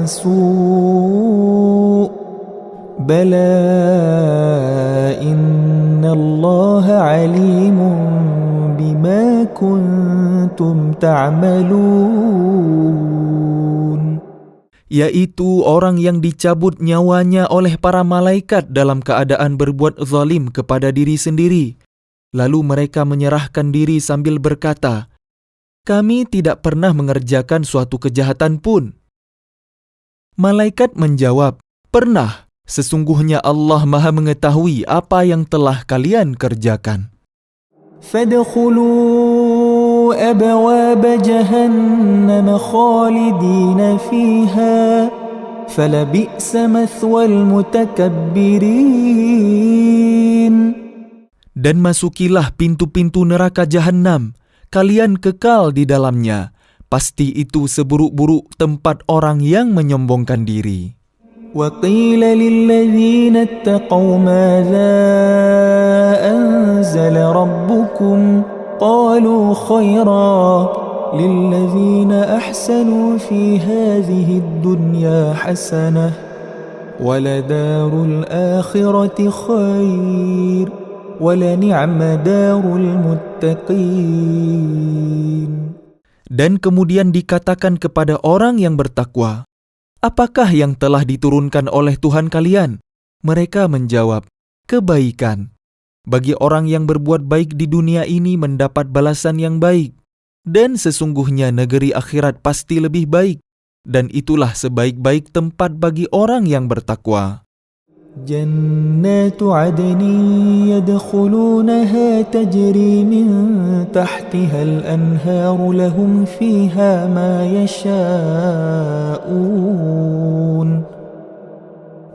سوء بلى إن الله عليم بما كنتم تعملون. Yaitu orang yang dicabut nyawanya oleh para malaikat dalam keadaan berbuat zalim kepada diri sendiri. Lalu mereka menyerahkan diri sambil berkata, "Kami tidak pernah mengerjakan suatu kejahatan pun." Malaikat menjawab, "Pernah, sesungguhnya Allah Maha mengetahui apa yang telah kalian kerjakan." فادخلوا أبواب جهنم خالدين فيها فلبئس مثوى المتكبرين. Dan masukilah pintu-pintu neraka Jahannam, kalian kekal di dalamnya. Pasti itu seburuk-buruk tempat orang yang menyombongkan diri. وقيل للذين اتقوا ماذا أنزل ربكم قالوا خيرا للذين أحسنوا في هذه الدنيا حسنة ولدار الآخرة خير ولنعم دار المتقين. Dan kemudian dikatakan kepada orang yang bertakwa, "Apakah yang telah diturunkan oleh Tuhan kalian?" Mereka menjawab, "Kebaikan. Bagi orang yang berbuat baik di dunia ini mendapat balasan yang baik. Dan sesungguhnya negeri akhirat pasti lebih baik. Dan itulah sebaik-baik tempat bagi orang yang bertakwa." جنات عدن يدخلونها تجري من تحتها الأنهار لهم فيها ما يشاءون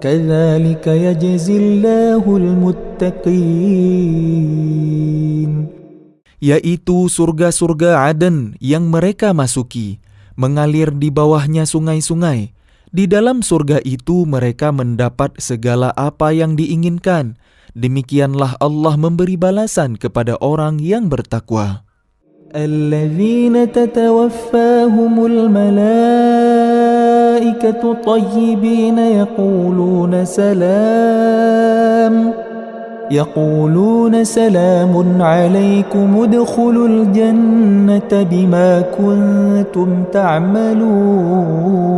كذلك يجزي الله المتقين. Yaitu surga-surga Aden yang mereka masuki, mengalir di bawahnya sungai-sungai. Di dalam surga itu mereka mendapat segala apa yang diinginkan. Demikianlah Allah memberi balasan kepada orang yang bertakwa. الذين تتوفاهم الملائكة طيبين يقولون سلام عليكم ادخلوا الجنة بما كنتم تعملون.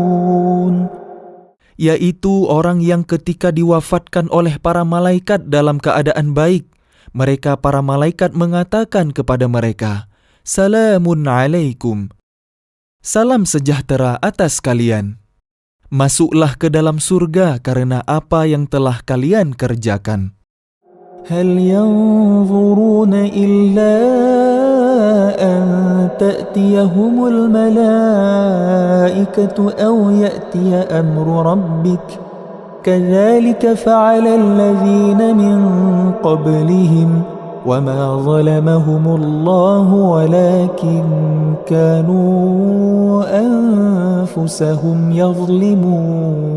Yaitu orang yang ketika diwafatkan oleh para malaikat dalam keadaan baik, mereka para malaikat mengatakan kepada mereka, "Salamun alaikum." Salam sejahtera atas kalian. Masuklah ke dalam surga karena apa yang telah kalian kerjakan. هل ينظرون إلا أن تأتيهم الملائكة أو يأتي أمر ربك كذلك فعل الذين من قبلهم وما ظلمهم الله ولكن كانوا أنفسهم يظلمون.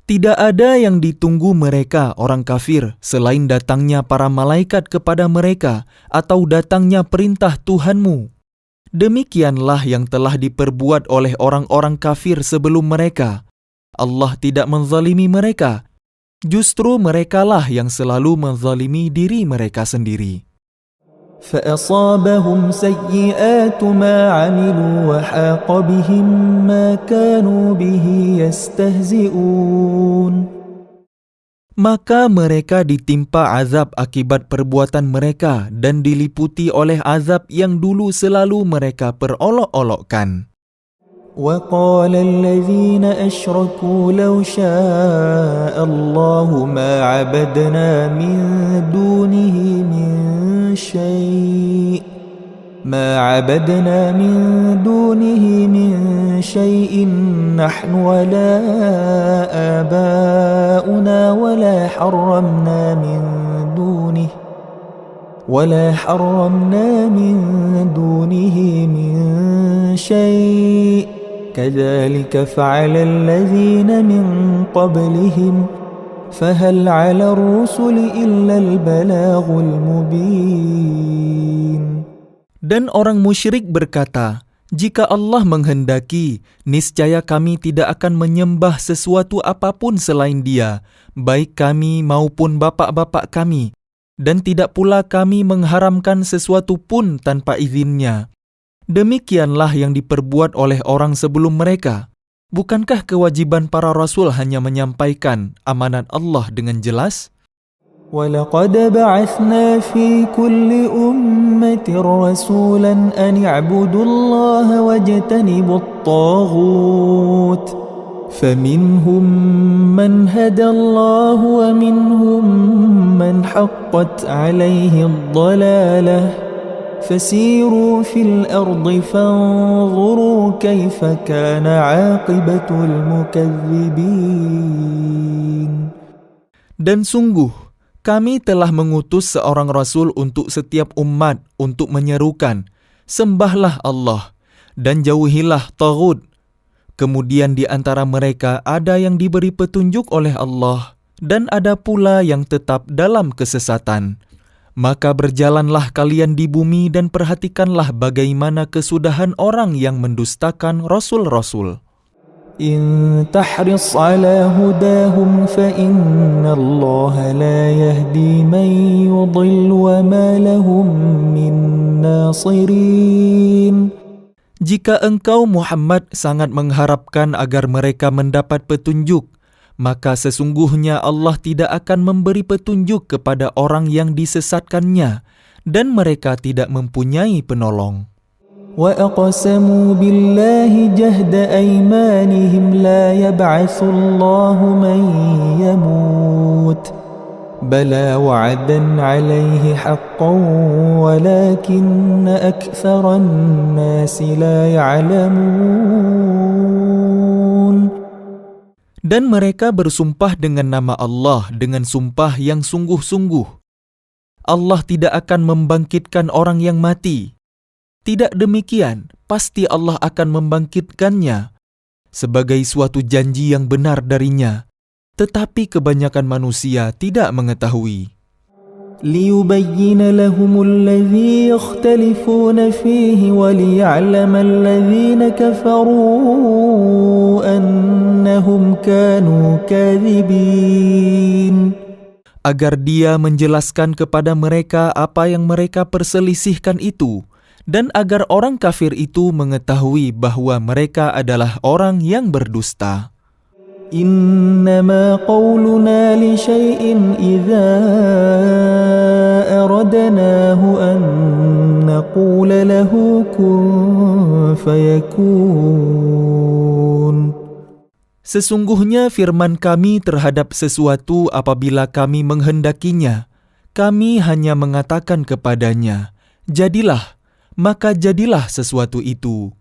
Tidak ada yang ditunggu mereka orang kafir selain datangnya para malaikat kepada mereka atau datangnya perintah Tuhanmu. Demikianlah yang telah diperbuat oleh orang-orang kafir sebelum mereka. Allah tidak menzalimi mereka. Justru merekalah yang selalu menzalimi diri mereka sendiri. فأصابهم سيئات ما عملوا وحاق بهم ما كانوا به يستهزئون. Maka mereka ditimpa azab akibat perbuatan mereka dan diliputi oleh azab yang dulu selalu mereka perolok-olokkan. وقال الذين أشركوا لو شاء الله ما عبدنا من دونه من شيء نحن ولا آباؤنا ولا حرمنا من دونه من شيء كذلك فعل الذين من قبلهم فهل على الرسل إلا البلاغ المبين. Dan orang musyrik berkata, jika Allah menghendaki, niscaya kami tidak akan menyembah sesuatu apapun selain Dia, baik kami maupun bapak-bapak kami, dan tidak pula kami mengharamkan sesuatu pun tanpa izinnya. Demikianlah yang diperbuat oleh orang sebelum mereka. Bukankah kewajiban para rasul hanya menyampaikan amanat Allah dengan jelas? وَلَقَدْ بَعَثْنَا فِي كُلِّ أُمَّةٍ رَسُولًا أَنِ اعْبُدُوا اللَّهَ وَاجْتَنِبُوا الطَّاغُوتَ فَمِنْهُمْ مَنْ هَدَى اللَّهُ وَمِنْهُمْ مَنْ حَقَّتْ عَلَيْهِ الضَّلَالَةُ فسيروا في الأرض فانظروا كيف كان عاقبة المكذبين. Dan sungguh, kami telah mengutus seorang rasul untuk setiap umat untuk menyerukan, sembahlah Allah dan jauhilah taghut. Kemudian di antara mereka ada yang diberi petunjuk oleh Allah dan ada pula yang tetap dalam kesesatan. Maka berjalanlah kalian di bumi dan perhatikanlah bagaimana kesudahan orang yang mendustakan rasul-rasul. إن تحرص على هداهم فإن الله لا يهدي من يضل وما لهم من ناصرين. Jika engkau Muhammad sangat mengharapkan agar mereka mendapat petunjuk, maka sesungguhnya Allah tidak akan memberi petunjuk kepada orang yang disesatkannya, dan mereka tidak mempunyai penolong. وَأَقْسَمُوا بِاللَّهِ جَهْدَ أَيْمَانِهِمْ لَا يَبْعَثُ اللَّهُ مَن يَمُوتُ بَلَى وَعْدًا عَلَيْهِ حَقًّا وَلَكِنَّ أَكْثَرَ النَّاسِ لَا يَعْلَمُونَ. Dan mereka bersumpah dengan nama Allah dengan sumpah yang sungguh-sungguh. Allah tidak akan membangkitkan orang yang mati. Tidak demikian, pasti Allah akan membangkitkannya sebagai suatu janji yang benar darinya. Tetapi kebanyakan manusia tidak mengetahui. لِيُبَيِّنَ لَهُمُ الَّذِي يَخْتَلِفُونَ فِيهِ وَلِيَعْلَمَ الَّذِينَ كَفَرُوا أَنَّهُمْ كَانُوا كَاذِبِينَ. Agar Dia menjelaskan kepada mereka apa yang mereka perselisihkan itu, dan agar orang kafir itu mengetahui bahwa mereka adalah orang yang berdusta. إنما قولنا لشيء إذا أردناه أن نقول له كن فيكون. Sesungguhnya firman kami terhadap sesuatu apabila kami menghendakinya, kami hanya mengatakan kepadanya, jadilah, maka jadilah sesuatu itu.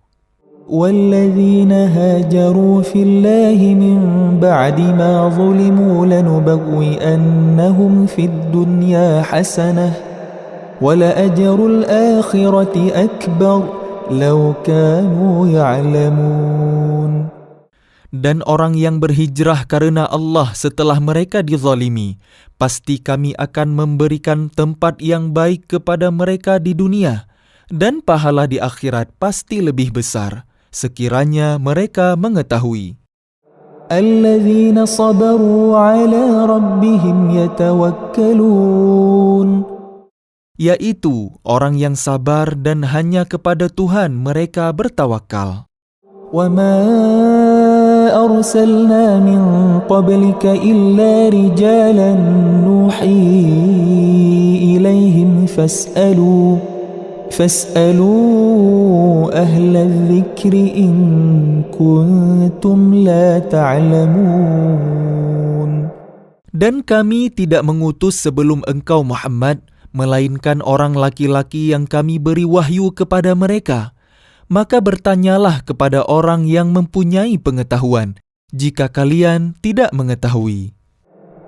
والذين هاجروا في الله من بعد ما ظلموا لنبوئنهم في الدنيا حسنة ولأجر الآخرة أكبر لو كانوا يعلمون. Dan orang yang berhijrah karena Allah setelah mereka dizalimi, pasti kami akan memberikan tempat yang baik kepada mereka di dunia, dan pahala di akhirat pasti lebih besar, sekiranya mereka mengetahui. الذين صبروا على ربهم يتوكلون. Yaitu orang yang sabar dan hanya kepada Tuhan mereka bertawakal. وما أرسلنا من قبلك إلا رجالا نوحي إليهم فاسألوا أهل الذكر إن كنتم لا تعلمون. Dan kami tidak mengutus sebelum engkau Muhammad, melainkan orang laki-laki yang kami beri wahyu kepada mereka. Maka bertanyalah kepada orang yang mempunyai pengetahuan, jika kalian tidak mengetahui.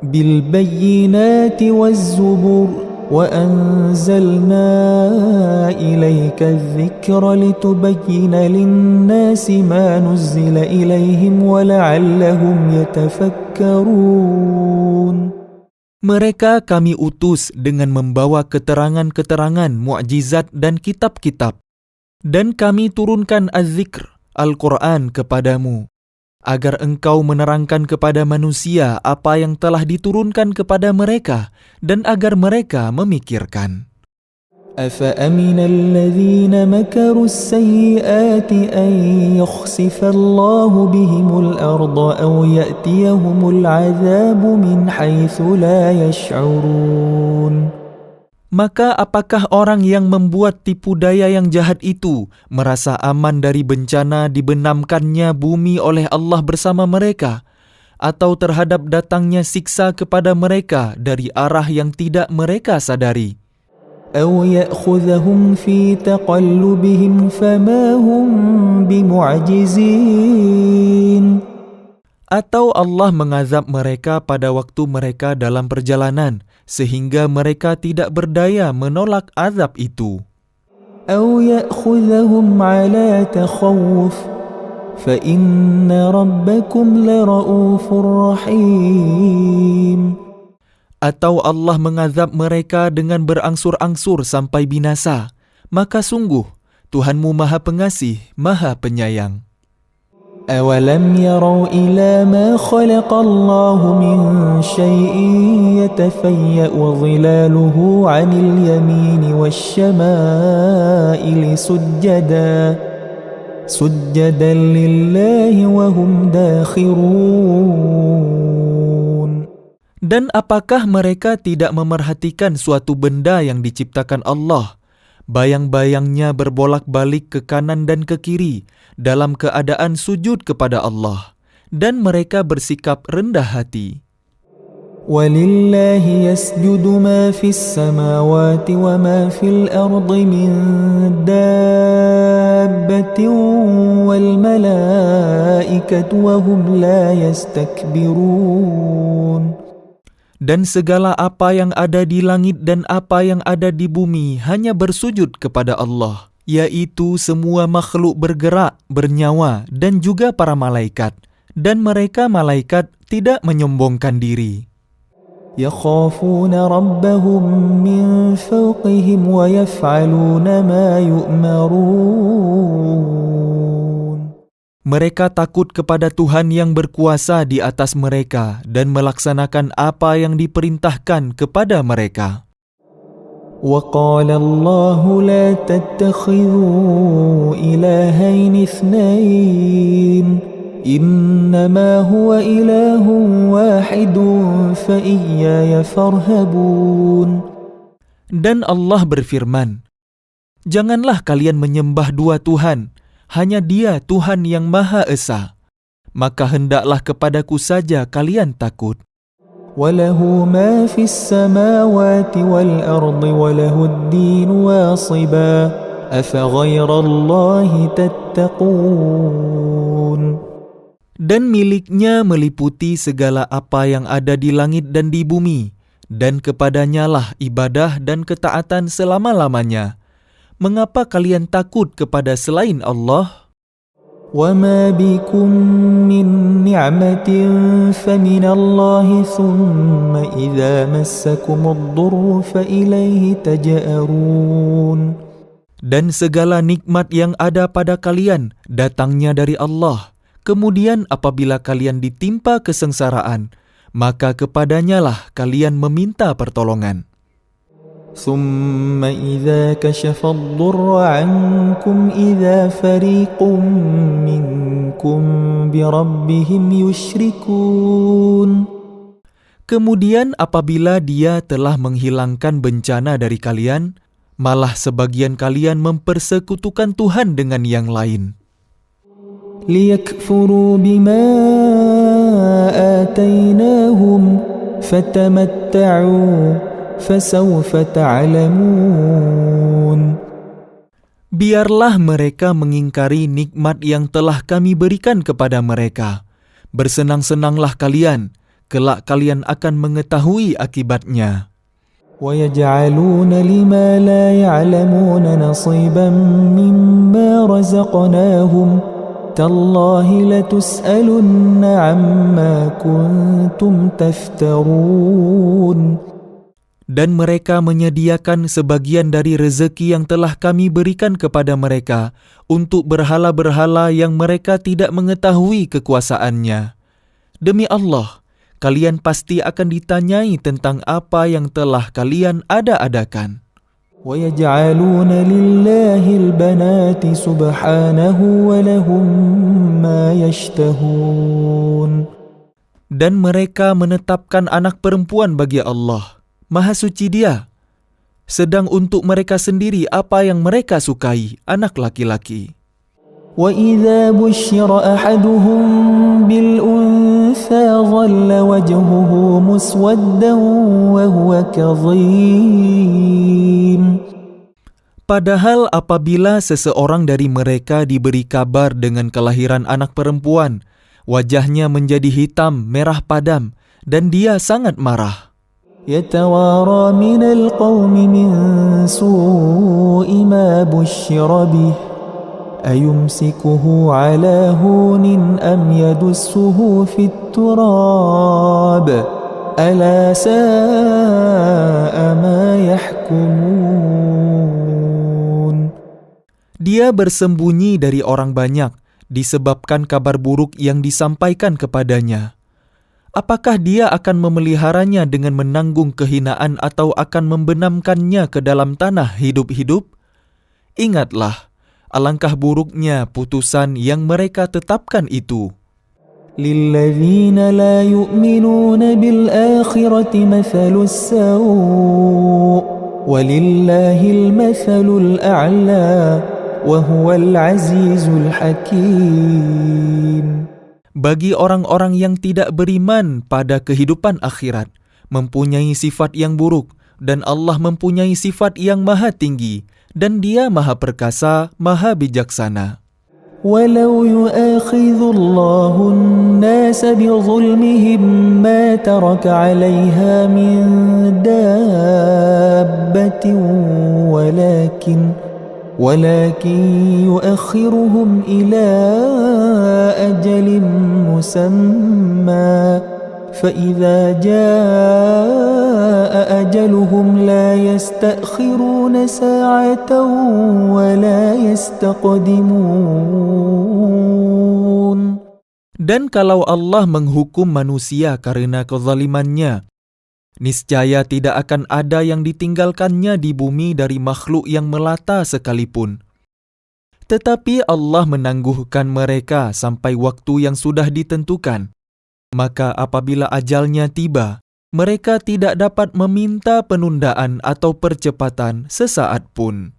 بالبينات والزبر وأنزلنا إليك الذكر لتبين للناس ما نزل إليهم ولعلهم يتفكرون. Mereka kami utus dengan membawa keterangan-keterangan, mukjizat dan kitab-kitab. Dan kami turunkan Az-Zikr, Al-Quran kepadamu, agar engkau menerangkan kepada manusia apa yang telah diturunkan kepada mereka, dan agar mereka memikirkan. أفأمن الذين مكروا السيئات أن يخسف الله بهم الأرض أو يأتيهم العذاب من حيث لا يشعرون. Maka apakah orang yang membuat tipu daya yang jahat itu merasa aman dari bencana dibenamkannya bumi oleh Allah bersama mereka, atau terhadap datangnya siksa kepada mereka dari arah yang tidak mereka sadari? أو يأخذهم في تقلبهم فما هم بمعجزين. Atau Allah mengazab mereka pada waktu mereka dalam perjalanan, sehingga mereka tidak berdaya menolak azab itu. أو يأخذهم على تخوف فإن ربكم لرؤوف رحيم. Atau Allah mengazab mereka dengan berangsur-angsur sampai binasa, maka sungguh Tuhanmu Maha Pengasih, Maha Penyayang. أولم يروا إلى ما خلق الله من شيء يتفيأ ظلاله عن اليمين والشمائل سجدا لله وهم داخرون. Dan apakah mereka tidak memerhatikan suatu benda yang diciptakan Allah, bayang-bayangnya berbolak-balik ke kanan dan ke kiri dalam keadaan sujud kepada Allah, dan mereka bersikap rendah hati. وَلِلَّهِ يَسْجُدُ مَا فِي السَّمَاوَاتِ وَمَا فِي الْأَرْضِ مِنْ دَابَّةٍ وَالْمَلَائِكَةُ وَهُمْ لَا يَسْتَكْبِرُونَ. Dan segala apa yang ada di langit dan apa yang ada di bumi hanya bersujud kepada Allah, yaitu semua makhluk bergerak, bernyawa, dan juga para malaikat. Dan mereka malaikat tidak menyombongkan diri. يَخَافُونَ رَبَّهُمْ مِنْ فَوْقِهِمْ وَيَفْعَلُونَ مَا يُؤْمَرُونَ. Mereka takut kepada Tuhan yang berkuasa di atas mereka dan melaksanakan apa yang diperintahkan kepada mereka. وَقَالَ اللَّهُ لَا تَتَّخِذُوا إِلَٰهَيْنِ اثْنَيْنِ إنما هو إله واحد فإياي فارهبون. Dan Allah berfirman, "Janganlah kalian menyembah dua Tuhan, hanya Dia Tuhan yang Maha Esa. Maka hendaklah kepadaku saja kalian takut." وله ما في السماوات والأرض وله الدين واصبا أفغير الله تتقون. Dan miliknya meliputi segala apa yang ada di langit dan di bumi, dan kepadanya lah ibadah dan ketaatan selama-lamanya. Mengapa kalian takut kepada selain Allah? وَمَا بِكُم مِّن نِّعْمَةٍ فَمِنَ اللَّهِ ثُمَّ إِذَا مَسَّكُمُ الضُّرُّ فَإِلَيْهِ تَجْأَرُونَ. Dan segala nikmat yang ada pada kalian datangnya dari Allah. Kemudian apabila kalian ditimpa kesengsaraan, maka kepadanyalah kalian meminta pertolongan. ثُمَّ إِذَا كَشَفَ الضُّرَّ عَنكُمْ إِذَا فَرِيقٌ مِّنكُمْ بِرَبِّهِمْ يُشْرِكُونَ. Kemudian apabila Dia telah menghilangkan bencana dari kalian, malah sebagian kalian mempersekutukan Tuhan dengan yang lain. لِيَكْفُرُوا بِمَا آتَيْنَاهُمْ فَتَمَتَّعُوا فَسَوْفَ تَعْلَمُونَ. Biarlah mereka mengingkari nikmat yang telah kami berikan kepada mereka. Bersenang-senanglah kalian, kelak kalian akan mengetahui akibatnya. وَيَجْعَلُونَ لِمَا لَا يَعْلَمُونَ نَصِيبًا مِّمَّا رَزَقْنَاهُمْ تَاللَّهِ لَتُسْأَلُنَّ عَمَّا كُنتُمْ تَفْتَرُونَ. Dan mereka menyediakan sebagian dari rezeki yang telah kami berikan kepada mereka untuk berhala-berhala yang mereka tidak mengetahui kekuasaannya. Demi Allah, kalian pasti akan ditanyai tentang apa yang telah kalian ada-adakan. وَيَجْعَلُونَ لِلَّهِ الْبَنَاتِ سُبْحَانَهُ وَلَهُم مَّا يَشْتَهُونَ. Dan mereka menetapkan anak perempuan bagi Allah. Maha suci Dia. Sedang untuk mereka sendiri apa yang mereka sukai, anak laki-laki. وَإِذَا بُشِّرَ أَحَدُهُم بِالْأُنثَىٰ ظَلَّ وَجْهُهُ مُسْوَدًّا وَهُوَ كَظِيمٌ. Padahal apabila seseorang dari mereka diberi kabar dengan kelahiran anak perempuan, wajahnya menjadi hitam, merah padam, dan dia sangat marah. يَتَوَارَى مِنَ الْقَوْمِ مِنْ سُوءِ مَا بُشِّرَ بِهِ أَيُمْسِكُهُ عَلَى هُونٍ أَمْ يَدُسُّهُ فِي التُّرَابِ أَلَا سَاءَ مَا يَحْكُمُونَ. Dia bersembunyi dari orang banyak disebabkan kabar buruk yang disampaikan kepadanya. Apakah dia akan memeliharanya dengan menanggung kehinaan atau akan membenamkannya ke dalam tanah hidup-hidup? Ingatlah, alangkah buruknya putusan yang mereka tetapkan itu. لِلَّذِينَ لَا يُؤْمِنُونَ بِالْآخِرَةِ مَثَلُ السَّوْءِ وَلِلَّهِ الْمَثَلُ الْأَعْلَى وَهُوَ الْعَزِيزُ الْحَكِيمُ. Bagi orang-orang yang tidak beriman pada kehidupan akhirat, mempunyai sifat yang buruk, dan Allah mempunyai sifat yang maha tinggi, dan Dia maha perkasa, maha bijaksana. وَلَوْ يُؤَاخِذُ اللَّهُ النَّاسَ بِظُلْمِهِمْ مَا تَرَكَ عَلَيْهَا مِنْ دَابَّةٍ ولكن يؤخرهم إلى أجل مسمى فإذا جاء أجلهم لا يستأخرون ساعة ولا يستقدمون. Dan kalau Allah menghukum manusia karena kezalimannya, niscaya tidak akan ada yang ditinggalkannya di bumi dari makhluk yang melata sekalipun. Tetapi Allah menangguhkan mereka sampai waktu yang sudah ditentukan. Maka apabila ajalnya tiba, mereka tidak dapat meminta penundaan atau percepatan sesaat pun.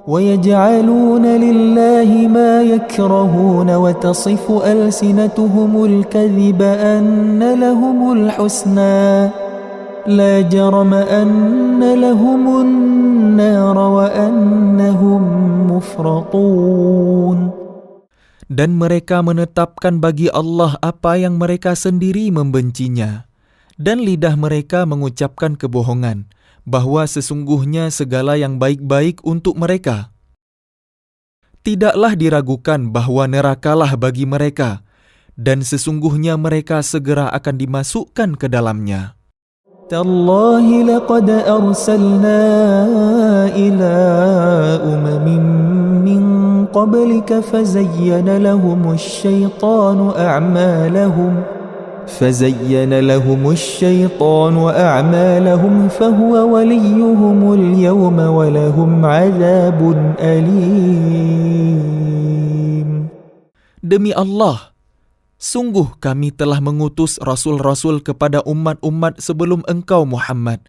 وَيَجْعَلُونَ لِلَّهِ مَا يَكْرَهُونَ وَتَصِفُ أَلْسِنَتُهُمُ الْكَذِبَ أَنَّ لَهُمُ الْحُسْنَى لَا جَرَمَ أَنَّ لَهُمُ النَّارَ وَأَنَّهُمْ مُفْرَطُونَ. Dan mereka menetapkan bagi Allah apa yang mereka sendiri membencinya. Dan lidah mereka mengucapkan kebohongan, bahwa sesungguhnya segala yang baik-baik untuk mereka. Tidaklah diragukan bahwa nerakalah bagi mereka, dan sesungguhnya mereka segera akan dimasukkan ke dalamnya. تَاللَّهِ لَقَدْ أَرْسَلْنَا إِلَىٰ أُمَمٍ مِّن قَبْلِكَ فَزَيَّنَ لَهُمُ الشَّيْطَانُ أَعْمَالَهُمْ فَهُوَ وَلِيُّهُمُ الْيَوْمَ وَلَهُمْ عَذَابٌ أَلِيمٌ. Demi Allah, sungguh kami telah mengutus rasul-rasul kepada umat-umat sebelum engkau Muhammad.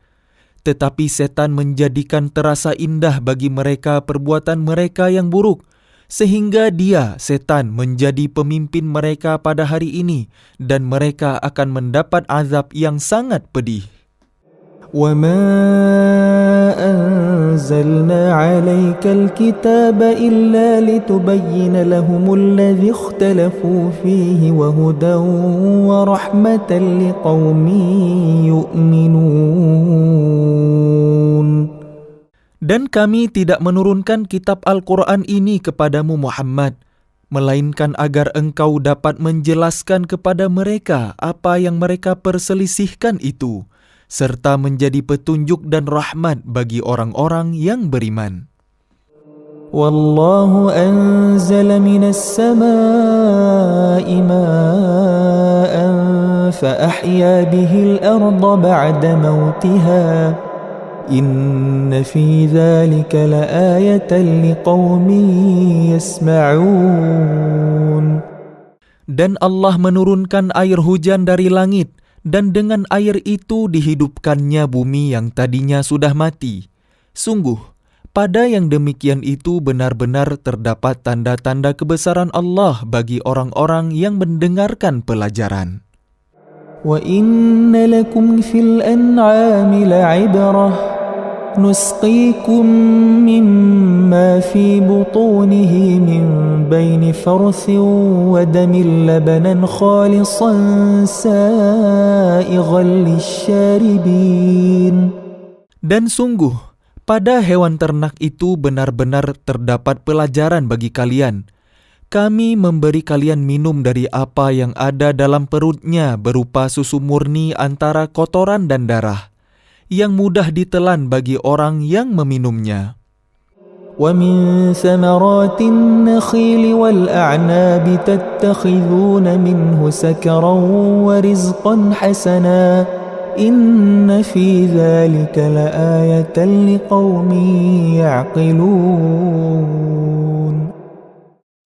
Tetapi setan menjadikan terasa indah bagi mereka perbuatan mereka yang buruk, sehingga dia, setan, menjadi pemimpin mereka pada hari ini, dan mereka akan mendapat azab yang sangat pedih. وَمَا أَنزَلْنَا عَلَيْكَ الْكِتَابَ إِلَّا لِتُبَيِّنَ لَهُمُ الَّذِي اخْتَلَفُوا فِيهِ وَهُدًى وَرَحْمَةً لِقَوْمٍ يُؤْمِنُونَ. Dan kami tidak menurunkan kitab Al-Quran ini kepadamu Muhammad, melainkan agar engkau dapat menjelaskan kepada mereka apa yang mereka perselisihkan itu, serta menjadi petunjuk dan rahmat bagi orang-orang yang beriman. وَاللَّهُ أَنزَلَ مِنَ السَّمَاءِ مَاءً فَأَحْيَا بِهِ الْأَرْضَ بَعْدَ مَوْتِهَا إِنَّ فِي ذَلِكَ لَآيَةً لِقَوْمٍ يَسْمَعُونَ. Dan Allah menurunkan air hujan dari langit, dan dengan air itu dihidupkannya bumi yang tadinya sudah mati. Sungguh, pada yang demikian itu benar-benar terdapat tanda-tanda kebesaran Allah bagi orang-orang yang mendengarkan pelajaran. وَإِنَّ لَكُمْ فِي الْأَنْعَامِ لَعِبْرَةً نُسْقِيكُم مِّمَّا فِي بُطُونِهِ مِن بَيْنِ فَرْثٍ وَدَمٍ لَبَنًا خَالِصًا سَائِغًا لِلشَّارِبِينَ. Dan sungguh, pada hewan ternak itu benar-benar terdapat pelajaran bagi kalian. Kami memberi kalian minum dari apa yang ada dalam perutnya berupa susu murni antara kotoran dan darah, yang mudah ditelan bagi orang yang meminumnya. وَمِن ثَمَرَاتِ النَّخِيلِ وَالْأَعْنَابِ تَتَّخِذُونَ مِنْهُ سَكَرًا وَرِزْقًا حَسَنًا إِنَّ فِي ذَلِكَ لَآيَةً لِقَوْمٍ يَعْقِلُونَ.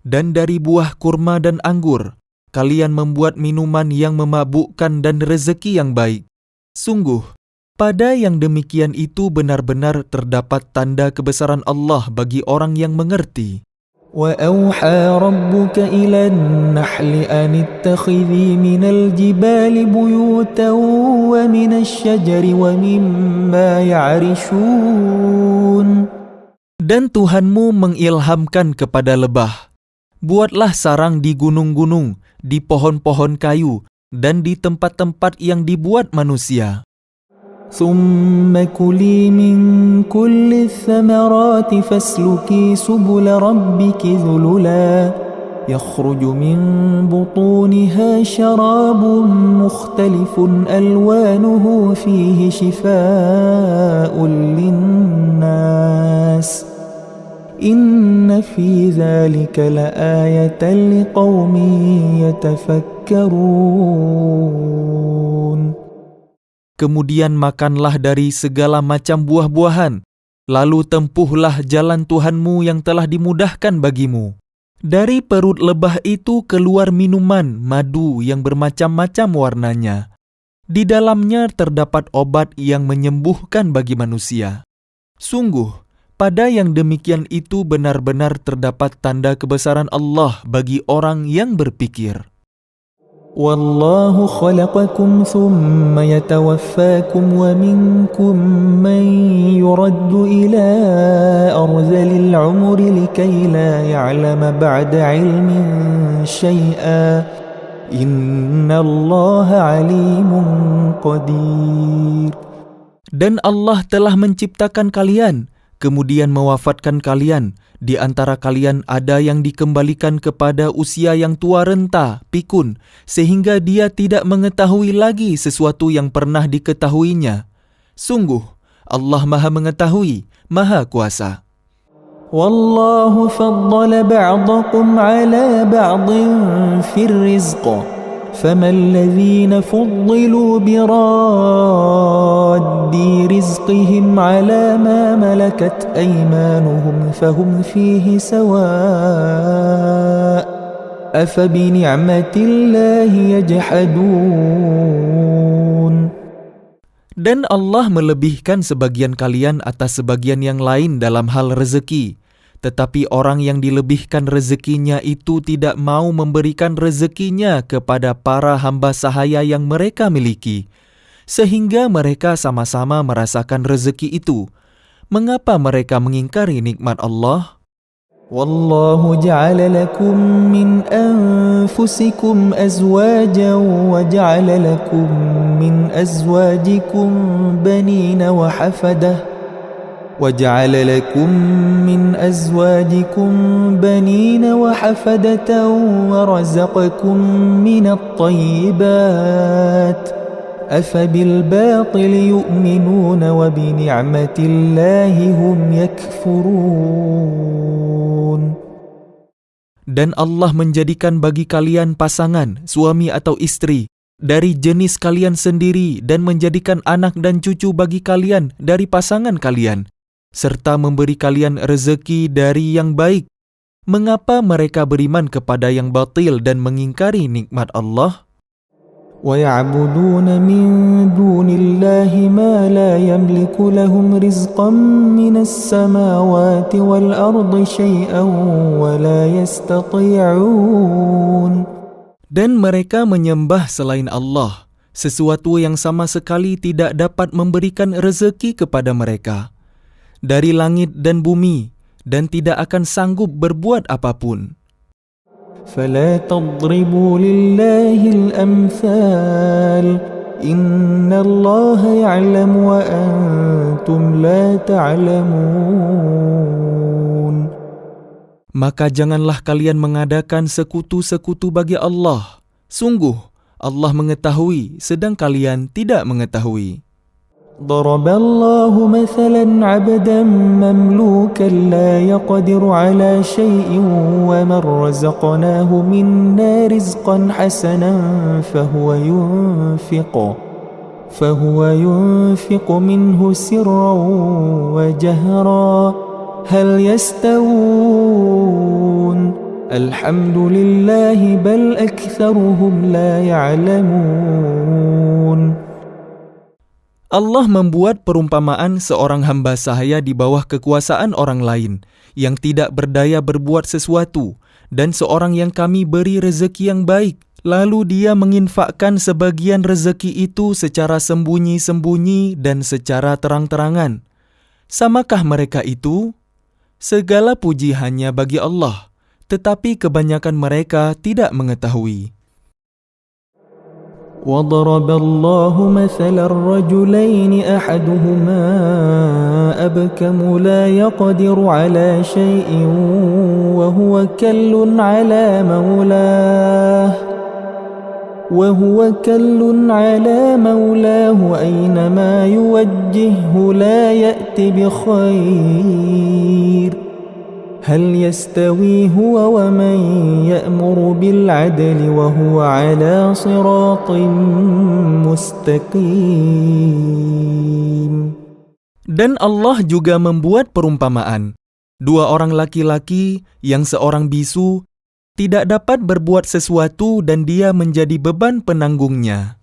Dan dari buah kurma dan anggur, kalian membuat minuman yang memabukkan dan rezeki yang baik. Sungguh, pada yang demikian itu benar-benar terdapat tanda kebesaran Allah bagi orang yang mengerti. وَأَوْحَى رَبُّكَ إِلَى النَّحْلِ أَنِ اتَّخِذِي مِنَ الْجِبَالِ بُيُوتًا وَمِنَ الشَّجَرِ وَمِمَّا يَعْرِشُونَ. Dan Tuhanmu mengilhamkan kepada lebah, buatlah sarang di gunung-gunung, di pohon-pohon kayu, dan di tempat-tempat yang dibuat manusia. ثُمَّ كُلِي مِن كُلِّ الثَّمَرَاتِ فَاسْلُكِي سُبُلَ رَبِّكِ ذُلُلًا يَخْرُجُ مِن بُطُونِهَا شَرَابٌ مُخْتَلِفٌ أَلْوَانُهُ فِيهِ شِفَاءٌ لِلنَّاسِ إِنَّ فِي ذَلِكَ لَآيَةً لِقَوْمٍ يَتَفَكَّرُونَ. Kemudian makanlah dari segala macam buah-buahan, Lalu tempuhlah jalan Tuhanmu yang telah dimudahkan bagimu. Dari perut lebah itu keluar minuman, madu yang bermacam-macam warnanya. Di dalamnya terdapat obat yang menyembuhkan bagi manusia. Sungguh, pada yang demikian itu benar-benar terdapat tanda kebesaran Allah bagi orang yang berpikir. Wallahu khalaqakum thumma yatawaffakum wa minkum man yuraddu ila arzalil umri likay la ya'lama ba'da ilmin syai'a innallaha alimun qadir. Dan Allah telah menciptakan kalian, kemudian mewafatkan kalian. Di antara kalian ada yang dikembalikan kepada usia yang tua renta, pikun, sehingga dia tidak mengetahui lagi sesuatu yang pernah diketahuinya. Sungguh, Allah Maha Mengetahui, Maha Kuasa. Wallahu faddala ba'dakum ala ba'din fir rizq. فَمَا الَّذِينَ فُضِّلُوا بِرَادِّ رِزْقِهِمْ عَلَى مَا مَلَكَتْ أَيْمَانُهُمْ فَهُمْ فِيهِ سَوَاءٌ أَفَبِنِعْمَةِ اللَّهِ يَجْحَدُونَ. Dan Allah melebihkan sebagian kalian atas sebagian yang lain dalam hal rezeki. Tetapi orang yang dilebihkan rezekinya itu tidak mau memberikan rezekinya kepada para hamba sahaya yang mereka miliki, sehingga mereka sama-sama merasakan rezeki itu. Mengapa mereka mengingkari nikmat Allah? Wallahu ja'ala lakum min anfusikum azwajan wa ja'ala lakum min azwajikum banina wa hafadah وَجَعَلَ لَكُم مِّنْ أَزْوَاجِكُمْ بَنِينَ وَحَفَدَةً وَرَزَقَكُم مِّنَ الطَّيِّبَاتِ أَفَبِالْبَاطِلِ يُؤْمِنُونَ وَبِنِعْمَةِ اللَّهِ هُمْ يَكْفُرُونَ. Dan Allah menjadikan bagi kalian pasangan, suami atau istri, dari jenis kalian sendiri dan menjadikan anak dan cucu bagi kalian dari pasangan kalian, serta memberi kalian rezeki dari yang baik. Mengapa mereka beriman kepada yang batil dan mengingkari nikmat Allah? وَيَعْبُدُونَ مِن دُونِ اللَّهِ مَا لَا يَمْلِكُ لَهُمْ رِزْقًا مِّنَ السَّمَاوَاتِ وَالْأَرْضِ شَيْئًا وَلَا يَسْتَطِيعُونَ. Dan mereka menyembah selain Allah, sesuatu yang sama sekali tidak dapat memberikan rezeki kepada mereka dari langit dan bumi, dan tidak akan sanggup berbuat apapun. فَلَا تَضْرِبُوا لِلَّهِ الْأَمْثَالَ إِنَّ اللَّهَ يَعْلَمُ وَأَنْتُمْ لَا تَعْلَمُونَ. Maka janganlah kalian mengadakan sekutu-sekutu bagi Allah. Sungguh, Allah mengetahui, sedang kalian tidak mengetahui. ضرب الله مثلا عبدا مملوكا لا يقدر على شيء ومن رزقناه منا رزقا حسنا فهو ينفق منه سرا وجهرا هل يستوون الحمد لله بل أكثرهم لا يعلمون. Allah membuat perumpamaan seorang hamba sahaya di bawah kekuasaan orang lain yang tidak berdaya berbuat sesuatu, dan seorang yang kami beri rezeki yang baik, lalu dia menginfakkan sebagian rezeki itu secara sembunyi-sembunyi dan secara terang-terangan. Samakah mereka itu? Segala puji hanya bagi Allah, tetapi kebanyakan mereka tidak mengetahui. وَضَرَبَ اللَّهُ مَثَلًا رَجُلَيْنِ أَحَدُهُمَا أَبْكَمُ لَا يَقْدِرُ عَلَى شَيْءٍ وَهُوَ كَلٌّ عَلَى مَوْلَاهُ أَيْنَمَا يُوَجِّههُ لَا يَأْتِ بِخَيْرٍ هل يستوي هو ومن يأمر بالعدل وهو على صراط مستقيم. Dan Allah juga membuat perumpamaan. Dua orang laki-laki yang seorang bisu tidak dapat berbuat sesuatu dan dia menjadi beban penanggungnya.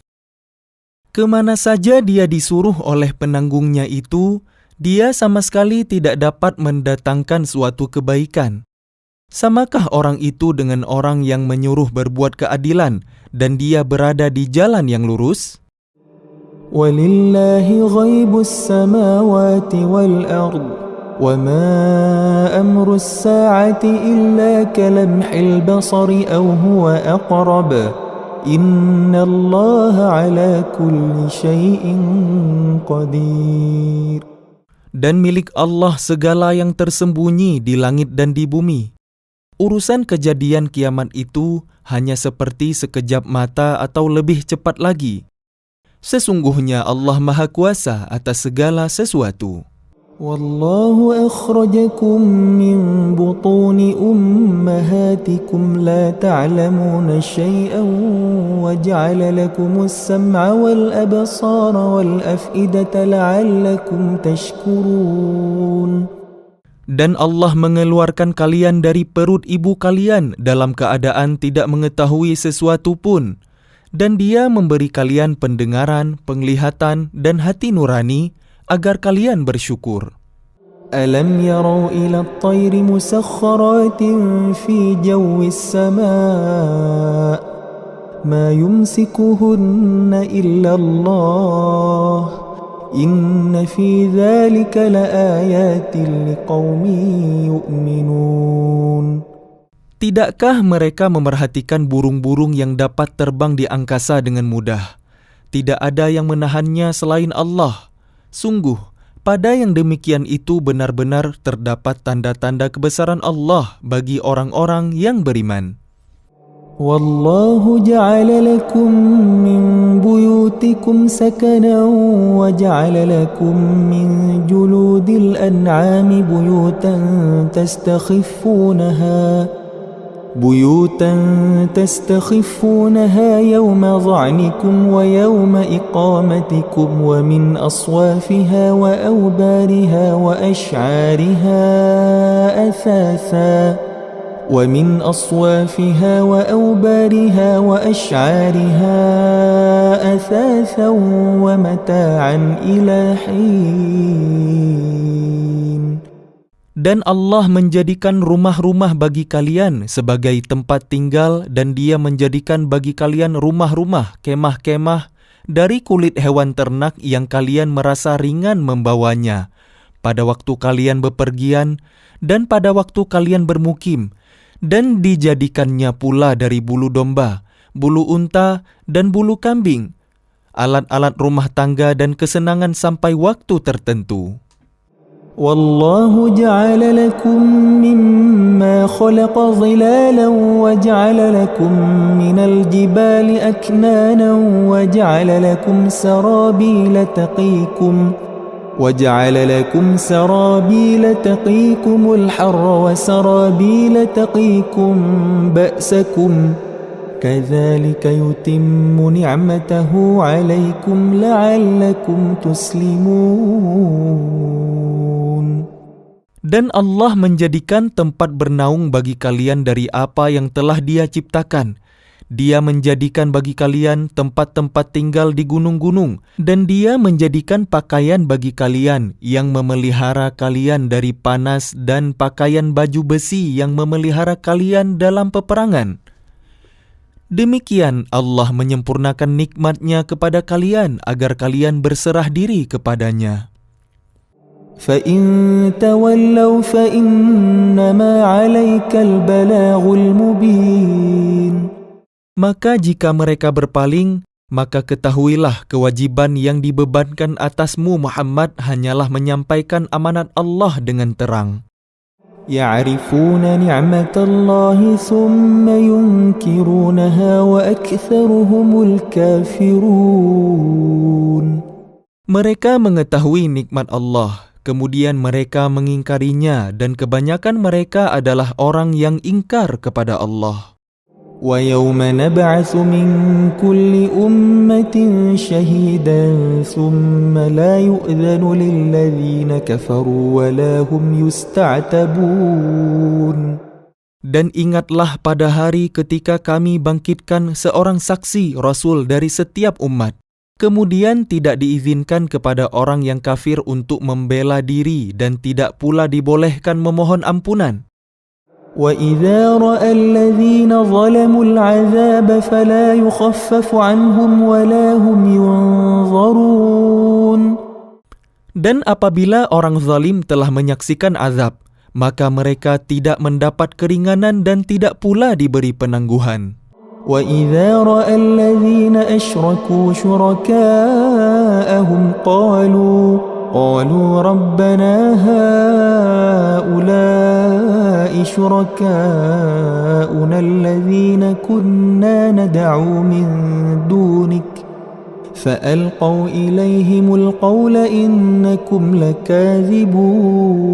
Kemana saja dia disuruh oleh penanggungnya itu, dia sama sekali tidak dapat mendatangkan suatu kebaikan. Samakah orang itu dengan orang yang menyuruh berbuat keadilan dan dia berada di jalan yang lurus? وَلِلَّهِ غَيْبُ السَّمَاوَاتِ وَالْأَرْضِ وَمَا أَمْرُ السَّاعَةِ إِلَّا كَلَمْحِ الْبَصَرِ أَوْ هُوَ أَقْرَبُ إِنَّ اللَّهَ عَلَى كُلِّ شَيْءٍ قَدِيرٌ. Dan milik Allah segala yang tersembunyi di langit dan di bumi. Urusan kejadian kiamat itu hanya seperti sekejap mata atau lebih cepat lagi. Sesungguhnya Allah Maha Kuasa atas segala sesuatu. وَاللَّهُ أَخْرَجَكُم مِّن بُطُونِ أُمَّهَاتِكُمْ لَا تَعْلَمُونَ شَيْئًا وَجَعَلَ لَكُمُ السَّمْعَ وَالْأَبْصَارَ وَالْأَفْئِدَةَ لَعَلَّكُمْ تَشْكُرُونَ. Dan Allah mengeluarkan kalian dari perut ibu kalian dalam keadaan tidak mengetahui sesuatu pun. Dan Dia memberi kalian pendengaran, penglihatan, dan hati nurani agar kalian bersyukur. أَلَمْ يَرَوْا إِلَى الطَّيْرِ مُسَخَّرَاتٍ فِي جَوِّ السَّمَاءِ مَا يُمْسِكُهُنَّ إِلَّا اللَّهُ إِنَّ فِي ذَلِكَ لَآيَاتٍ لِقَوْمٍ يُؤْمِنُونَ. Tidakkah mereka memerhatikan burung-burung yang dapat terbang di angkasa dengan mudah? Tidak ada yang menahannya selain Allah. Sungguh, pada yang demikian itu benar-benar terdapat tanda-tanda kebesaran Allah bagi orang-orang yang beriman. Wallahu ja'ala lakum min buyutikum sakana wa ja'ala lakum min juludil an'ami buyutan تستخفونها يوم ظعنكم ويوم إقامتكم ومن أصوافها وأوبارها وأشعارها أثاثا ومتاعا إلى حين. Dan Allah menjadikan rumah-rumah bagi kalian sebagai tempat tinggal dan Dia menjadikan bagi kalian rumah-rumah, kemah-kemah dari kulit hewan ternak yang kalian merasa ringan membawanya pada waktu kalian bepergian dan pada waktu kalian bermukim, dan dijadikannya pula dari bulu domba, bulu unta, dan bulu kambing, alat-alat rumah tangga dan kesenangan sampai waktu tertentu. Wallahu ja'ala lakum mimma khalaqa zilalan wa ja'ala lakum minal jibali aknanan wa ja'ala lakum sarabila taqikumul harra wa sarabila taqikum ba'sakum kadzalika yutimmu ni'matahu 'alaikum la'allakum tuslimun. Dan Allah menjadikan tempat bernaung bagi kalian dari apa yang telah Dia ciptakan. Dia menjadikan bagi kalian tempat-tempat tinggal di gunung-gunung, dan Dia menjadikan pakaian bagi kalian yang memelihara kalian dari panas dan pakaian baju besi yang memelihara kalian dalam peperangan. Demikian Allah menyempurnakan nikmat-Nya kepada kalian agar kalian berserah diri kepadanya. فَإِن تَوَلَّوْا فَإِنَّمَا عَلَيْكَ الْبَلَاغُ الْمُبِينُ. Maka jika mereka berpaling, maka ketahuilah kewajiban yang dibebankan atasmu Muhammad hanyalah menyampaikan amanat Allah dengan terang. يَعْرِفُونَ نِعْمَةَ اللَّهِ ثُمَّ يُنْكِرُونَهَا وَأَكْثَرُهُمُ الْكَافِرُونَ. Mereka mengetahui nikmat Allah, kemudian mereka mengingkarinya, dan kebanyakan mereka adalah orang yang ingkar kepada Allah. ويوم نبعث من كل أمة شهيدا ثم لا يؤذن للذين كفروا ولا هم يستعتبون. Dan ingatlah pada hari ketika kami bangkitkan seorang saksi Rasul dari setiap umat. Kemudian tidak diizinkan kepada orang yang kafir untuk membela diri dan tidak pula dibolehkan memohon ampunan. وَإِذَا رَأَى الَّذِينَ ظَلَمُوا الْعَذَابَ فَلَا يُخَفَّفُ عَنْهُمْ وَلَا هُمْ يُنظَرُونَ. Dan apabila orang zalim telah menyaksikan azab, maka mereka tidak mendapat keringanan dan tidak pula diberi penangguhan. وَإِذَا رَأَى الَّذِينَ أَشْرَكُوا شُرَكَاءَهُمْ قالوا رَبَّنَا هَؤُلَاءِ شُرَكَاؤُنَا الَّذِينَ كُنَّا نَدْعُو مِن دُونِكَ فَأَلْقَوْا إِلَيْهِمُ الْقَوْلَ إِنَّكُمْ لَكَاذِبُونَ.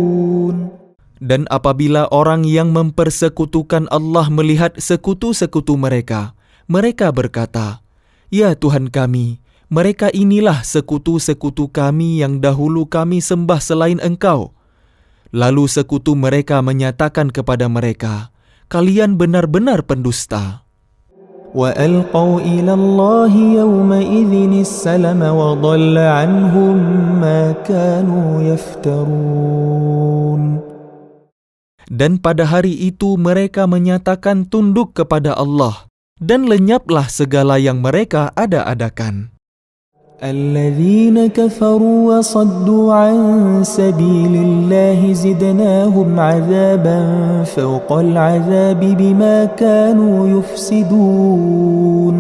Dan apabila orang yang mempersekutukan Allah melihat sekutu-sekutu mereka, mereka berkata, "Ya Tuhan kami, mereka inilah sekutu-sekutu kami yang dahulu kami sembah selain Engkau." Lalu sekutu mereka menyatakan kepada mereka, "Kalian benar-benar pendusta." وَأَلْقَوْا إِلَى اللَّهِ يَوْمَئِذٍ السَّلَمَ وَضَلَّ عَنْهُمْ مَا كَانُوا يَفْتَرُونَ. Dan pada hari itu mereka menyatakan tunduk kepada Allah, dan lenyaplah segala yang mereka ada-adakan. الَّذِينَ كَفَرُوا وَصَدُّوا عَن سَبِيلِ اللَّهِ زِدْنَاهُمْ عَذَابًا فَوْقَ الْعَذَابِ بِمَا كَانُوا يُفْسِدُونَ.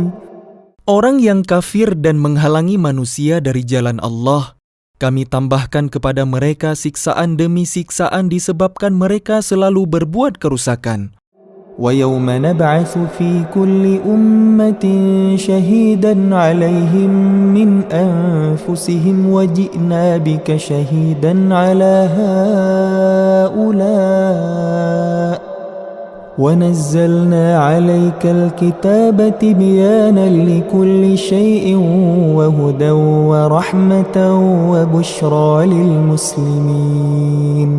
Orang yang kafir dan menghalangi manusia dari jalan Allah, kami tambahkan kepada mereka siksaan demi siksaan disebabkan mereka selalu berbuat kerusakan. وَيَوْمَ نَبْعَثُ فِي كُلِّ أُمَّةٍ شَهِيدًا عَلَيْهِمْ مِنْ أَنفُسِهِمْ وَجِئْنَا بِكَ شَهِيدًا عَلَى هَؤُلَاءِ وَنَزَّلْنَا عَلَيْكَ الْكِتَابَ تِبْيَانًا لِكُلِّ شَيْءٍ وَهُدًى وَرَحْمَةً وَبُشْرَى لِلْمُسْلِمِينَ.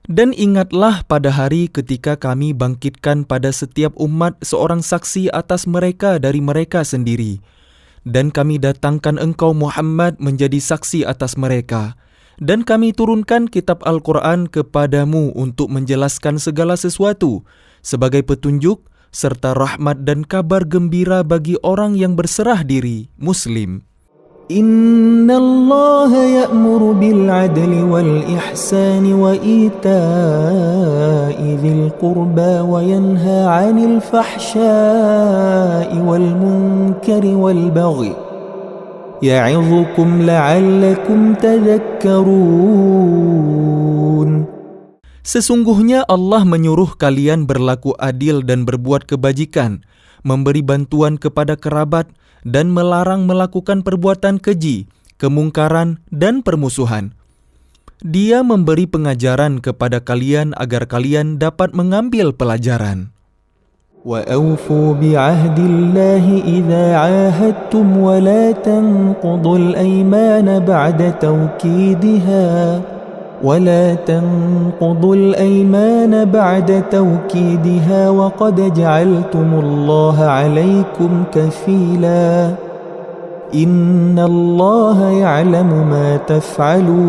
Dan ingatlah pada hari ketika kami bangkitkan pada setiap umat seorang saksi atas mereka dari mereka sendiri. Dan kami datangkan engkau Muhammad menjadi saksi atas mereka. Dan kami turunkan kitab Al-Quran kepadamu untuk menjelaskan segala sesuatu sebagai petunjuk serta rahmat dan kabar gembira bagi orang yang berserah diri, Muslim. إِنَّ اللَّهَ يَأْمُرُ بِالْعَدْلِ وَالْإِحْسَانِ وَإِيتَاءِ ذِي الْقُرْبَى وَيَنْهَى عَنِ الْفَحْشَاءِ وَالْمُنكَرِ وَالْبَغْيِ يَعِظُكُمْ لَعَلَّكُمْ تَذَكَّرُونَ. Sesungguhnya Allah menyuruh kalian berlaku adil dan berbuat kebajikan, memberi bantuan kepada kerabat, dan melarang melakukan perbuatan keji, kemungkaran, dan permusuhan. Dia memberi pengajaran kepada kalian agar kalian dapat mengambil pelajaran. وَأَوْفُوا بِعَهْدِ اللَّهِ إِذَا عَاهَدتُّمْ وَلَا تَنقُضُوا الْأَيْمَانَ بَعْدَ تَوْكِيدِهَا وَقَدْ جَعَلْتُمُ اللَّهَ عَلَيْكُمْ كَفِيلًا إِنَّ اللَّهَ يَعْلَمُ مَا تَفْعَلُونَ.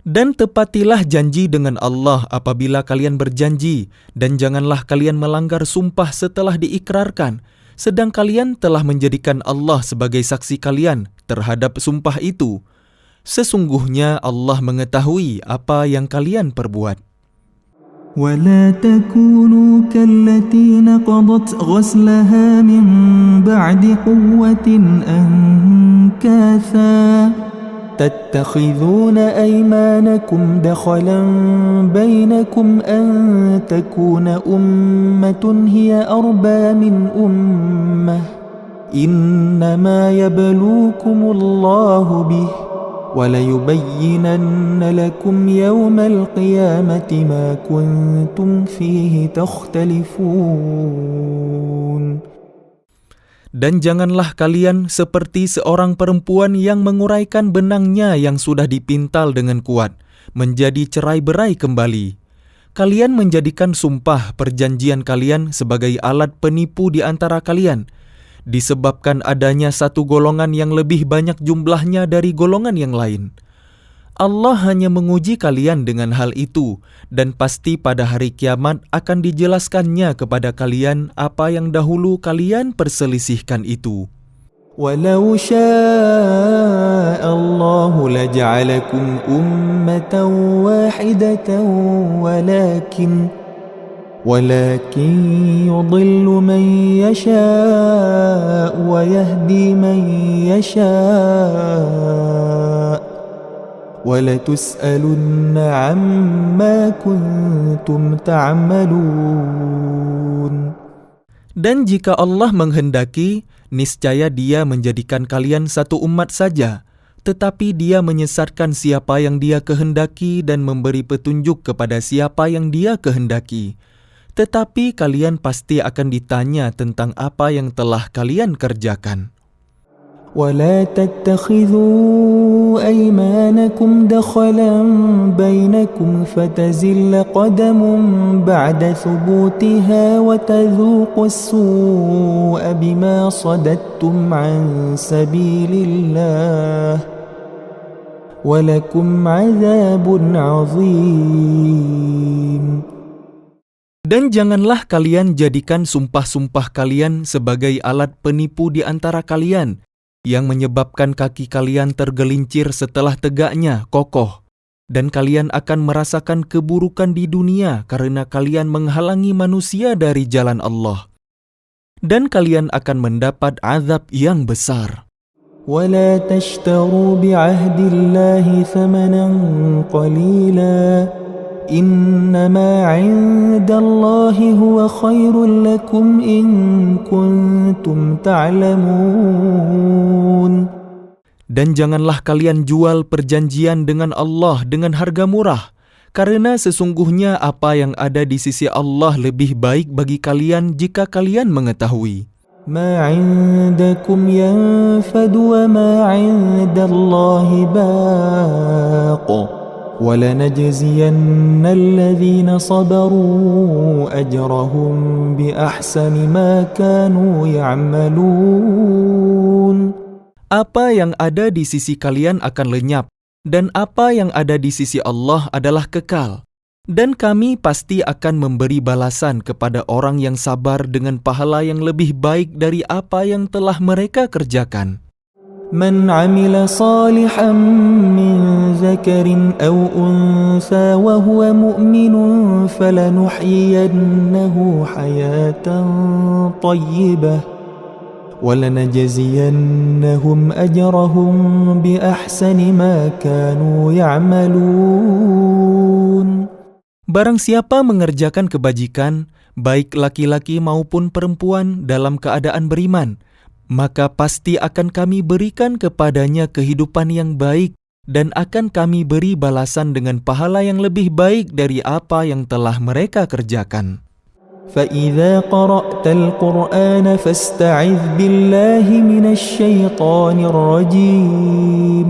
Dan tepatilah janji dengan Allah apabila kalian berjanji, dan janganlah kalian melanggar sumpah setelah diikrarkan, sedang kalian telah menjadikan Allah sebagai saksi kalian terhadap sumpah itu. Sesungguhnya Allah mengetahui apa yang kalian perbuat. وَلَا تَكُونُوا كَالَّتِي نَقَضَتْ غَزْلَهَا مِنْ بَعْدِ قُوَّةٍ أَنْكَاثًا تَتَّخِذُونَ أَيْمَانَكُمْ دَخَلًا بَيْنَكُمْ أَنْ تَكُونَ أُمَّةٌ هِيَ أَرْبَى مِنْ أُمَّةٍ إِنَّمَا يَبْلُوكُمُ اللَّهُ بِهِ وَلَيُبَيِّنَنَّ لَكُمْ يَوْمَ الْقِيَامَةِ مَا كُنْتُمْ فِيهِ تَخْتَلِفُونَ. Dan janganlah kalian seperti seorang perempuan yang menguraikan benangnya yang sudah dipintal dengan kuat, menjadi cerai-berai kembali. Kalian menjadikan sumpah perjanjian kalian sebagai alat penipu di antara kalian, disebabkan adanya satu golongan yang lebih banyak jumlahnya dari golongan yang lain. Allah hanya menguji kalian dengan hal itu, dan pasti pada hari kiamat akan dijelaskannya kepada kalian apa yang dahulu kalian perselisihkan itu. وَلَوْ شَاءَ اللَّهُ لَجَعَلَكُمْ أُمَّةً وَاحِدَةً وَلَكِنْ يُضِلُّ مَنْ يَشَاءُ وَيَهْدِي مَنْ يَشَاءُ وَلَتُسْأَلُنَّ عَمَّا كُنْتُمْ تَعْمَلُونَ. Dan jika Allah menghendaki, niscaya Dia menjadikan kalian satu umat saja, tetapi Dia menyesatkan siapa yang Dia kehendaki dan memberi petunjuk kepada siapa yang Dia kehendaki. Tetapi kalian pasti akan ditanya tentang apa yang telah kalian kerjakan. وَلَا تَتَّخِذُوا أَيْمَانَكُمْ دَخَلًا بَيْنَكُمْ فَتَزِلَّ قَدَمٌ بَعْدَ ثُبُوتِهَا وَتَذُوقُوا السُّوءَ بِمَا صَدَدتُّمْ عَنْ سَبِيلِ اللَّهِ وَلَكُمْ عَذَابٌ عَظِيمٌ. Dan janganlah kalian jadikan sumpah-sumpah kalian sebagai alat penipu di antara kalian, yang menyebabkan kaki kalian tergelincir setelah tegaknya kokoh, dan kalian akan merasakan keburukan di dunia karena kalian menghalangi manusia dari jalan Allah. Dan kalian akan mendapat azab yang besar. وَلَا تَشْتَرُوا بِعَهْدِ اللَّهِ ثَمَنًا قَلِيلًا إِنَّمَا عِندَ اللَّهِ هُوَ خَيْرٌ لَكُمْ إِن كُنتُمْ تَعْلَمُونَ. Dan janganlah kalian jual perjanjian dengan Allah dengan harga murah, karena sesungguhnya apa yang ada di sisi Allah lebih baik bagi kalian jika kalian mengetahui. مَا عِندَكُمْ يَنفَدُ وَمَا عِندَ اللَّهِ بَاقٍ وَلَنَجْزِيَنَّ الَّذِينَ صَبَرُوا أَجْرَهُمْ بِأَحْسَنِ مَا كَانُوا يَعْمَلُونَ. Apa yang ada di sisi kalian akan lenyap, dan apa yang ada di sisi Allah adalah kekal. Dan kami pasti akan memberi balasan kepada orang yang sabar dengan pahala yang lebih baik dari apa yang telah mereka kerjakan. مَنْ عَمِلَ صَالِحًا مِّن ذَكَرٍ أَوْ أُنثَىٰ وَهُوَ مُؤْمِنٌ فَلَنُحْيِيَنَّهُ حَيَاةً طَيِّبَةً وَلَنَجْزِيَنَّهُمْ أَجْرَهُمْ بِأَحْسَنِ مَا كَانُوا يَعْمَلُونَ. Barang siapa mengerjakan kebajikan, baik laki-laki maupun perempuan dalam keadaan beriman, maka pasti akan kami berikan kepadanya kehidupan yang baik, dan akan kami beri balasan dengan pahala yang lebih baik dari apa yang telah mereka kerjakan. فَإِذَا قَرَأْتَ الْقُرْآنَ فَاسْتَعِذْ بِاللَّهِ مِنَ الشَّيْطَانِ الرَّجِيمِ.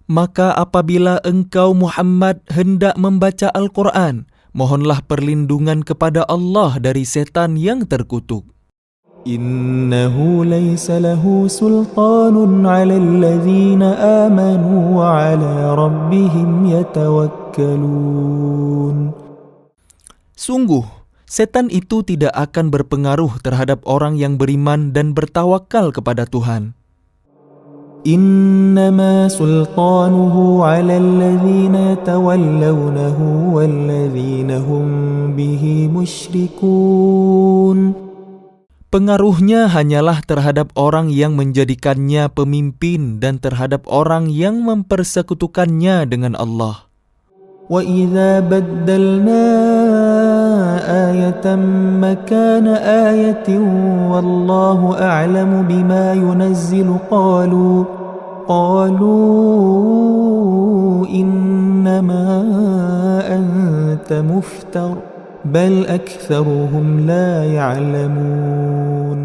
Maka apabila engkau Muhammad hendak membaca Al-Quran, mohonlah perlindungan kepada Allah dari setan yang terkutuk. إِنَّهُ لَيْسَ لَهُ سُلْطَانٌ عَلَى الَّذِينَ آمَنُوا وَعَلَى رَبِّهِمْ يَتَوَكَّلُونَ. Sungguh, setan itu tidak akan berpengaruh terhadap orang yang beriman dan bertawakal kepada Tuhan. إِنَّمَا سُلْطَانُهُ عَلَى الَّذِينَ يَتَوَلَّوْنَهُ وَالَّذِينَ هُمْ بِهِ مُشْرِكُونَ. Pengaruhnya hanyalah terhadap orang yang menjadikannya pemimpin dan terhadap orang yang mempersekutukannya dengan Allah. وَإِذَا بَدَّلْنَا آيَةً مَكَانَ آيَةٍ وَاللَّهُ أَعْلَمُ بِمَا يُنَزِّلُ قالوا إنما أنت مفتر بل أكثرهم لا يعلمون.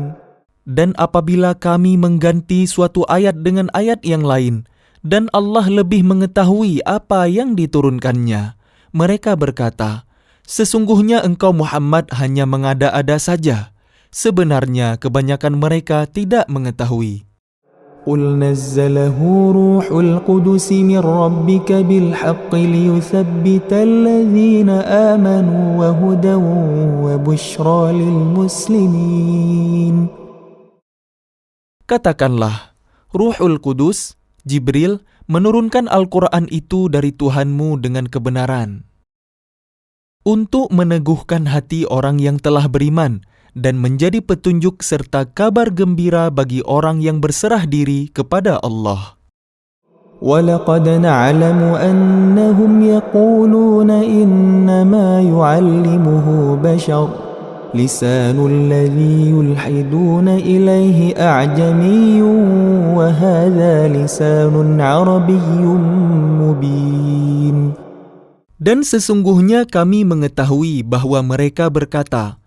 Dan apabila kami mengganti suatu ayat dengan ayat yang lain, dan Allah lebih mengetahui apa yang diturunkannya, mereka berkata, sesungguhnya engkau Muhammad hanya mengada-ada saja. Sebenarnya kebanyakan mereka tidak mengetahui. قل نزله روح القدس من ربك بالحق ليثبت الذين آمنوا وهدى وبشرى للمسلمين. Katakanlah, Ruhul Kudus, Jibril, menurunkan Al-Quran itu dari Tuhanmu dengan kebenaran, untuk meneguhkan hati orang yang telah beriman, dan menjadi petunjuk serta kabar gembira bagi orang yang berserah diri kepada Allah. وَلَقَدْ نَعْلَمُ أَنَّهُمْ يَقُولُونَ إِنَّمَا يُعَلِّمُهُ بَشَرٌ لِسَانُ الَّذِي يُلْحِدُونَ إِلَيْهِ أَعْجَمِيٌّ وَهَذَا لِسَانٌ عَرَبِيٌّ مُبِينٌ. Dan sesungguhnya kami mengetahui bahwa mereka berkata,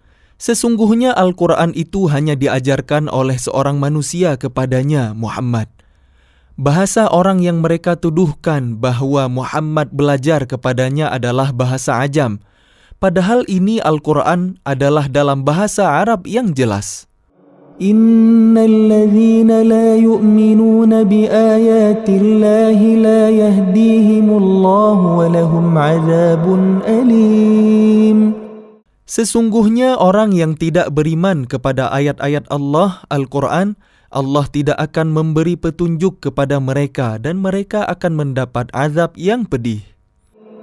sesungguhnya Al-Quran itu hanya diajarkan oleh seorang manusia kepadanya, Muhammad. Bahasa orang yang mereka tuduhkan bahwa Muhammad belajar kepadanya adalah bahasa Ajam, padahal ini Al-Quran adalah dalam bahasa Arab yang jelas. Innalladzina la yu'minuna biayatillahi la yahdihimullahu wa lahum 'adzabun alim. Sesungguhnya orang yang tidak beriman kepada ayat-ayat Allah, Al-Quran, Allah tidak akan memberi petunjuk kepada mereka dan mereka akan mendapat azab yang pedih.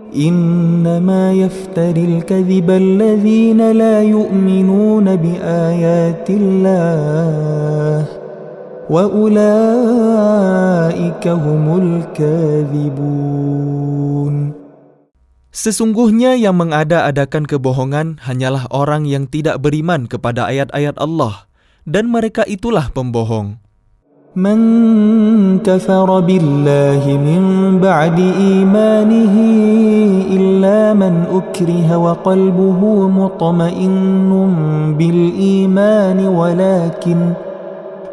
إنما يفتري الكذب الذين لا يؤمنون بآيات الله وأولئك هم الكاذبون. Sesungguhnya yang mengada-adakan kebohongan hanyalah orang yang tidak beriman kepada ayat-ayat Allah, dan mereka itulah pembohong. من كفر بالله من بعد إيمانه إلا من أكره وقلبه مطمئن بالإيمان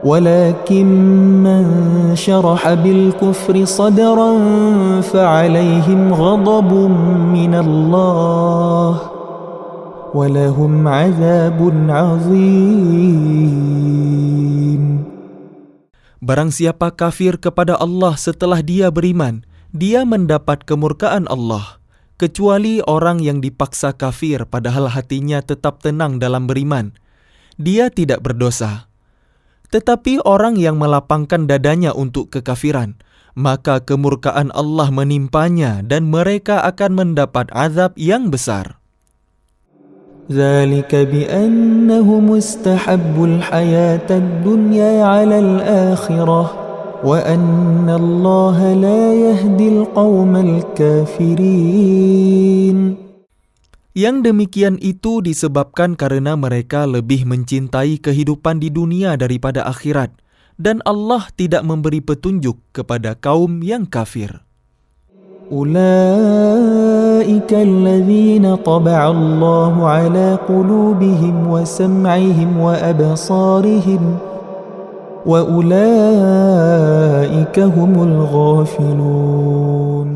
ولكن من شرح بالكفر صدرا فعليهم غضب من الله ولهم عذاب عظيم. Barang siapa kafir kepada Allah setelah dia beriman, dia mendapat kemurkaan Allah, kecuali orang yang dipaksa kafir padahal hatinya tetap tenang dalam beriman. Dia tidak berdosa. Tetapi orang yang melapangkan dadanya untuk kekafiran, maka kemurkaan Allah menimpanya dan mereka akan mendapat azab yang besar. ذلك بأنهم استحبوا الحياة الدنيا على الآخرة وأن الله لا يهدي القوم الكافرين. Yang demikian itu disebabkan karena mereka lebih mencintai kehidupan di dunia daripada akhirat, dan Allah tidak memberi petunjuk kepada kaum yang kafir. أولئك الذين طبع الله على قلوبهم وسمعهم وأبصارهم وأولئك هم الغافلون.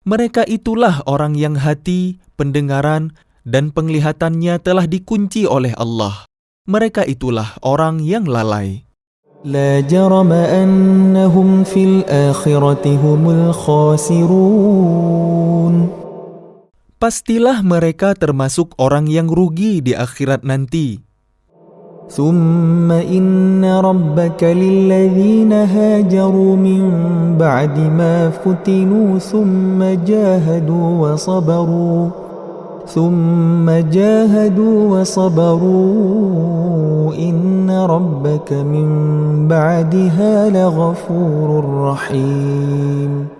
Mereka itulah orang yang hati, pendengaran, dan penglihatannya telah dikunci oleh Allah. Mereka itulah orang yang lalai. لا جرم أنهم في الآخرة هم الخاسرون. Pastilah mereka termasuk orang yang rugi di akhirat nanti. ثم إن ربك للذين هاجروا من بعد ما فتنوا ثم جاهدوا وصبروا إن ربك من بعدها لغفور رحيم.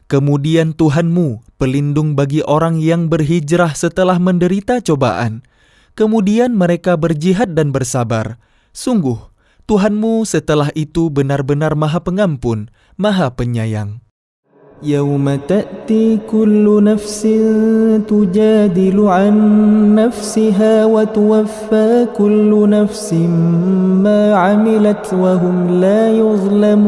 Kemudian Tuhanmu, pelindung bagi orang yang berhijrah setelah menderita cobaan. Kemudian mereka berjihad dan bersabar. Sungguh, Tuhanmu setelah itu benar-benar Maha Pengampun, Maha Penyayang. يوم تأتي كل نفس تجادل عن نفسها وتوفى كل نفس ما عملت وهم لا يظلمون.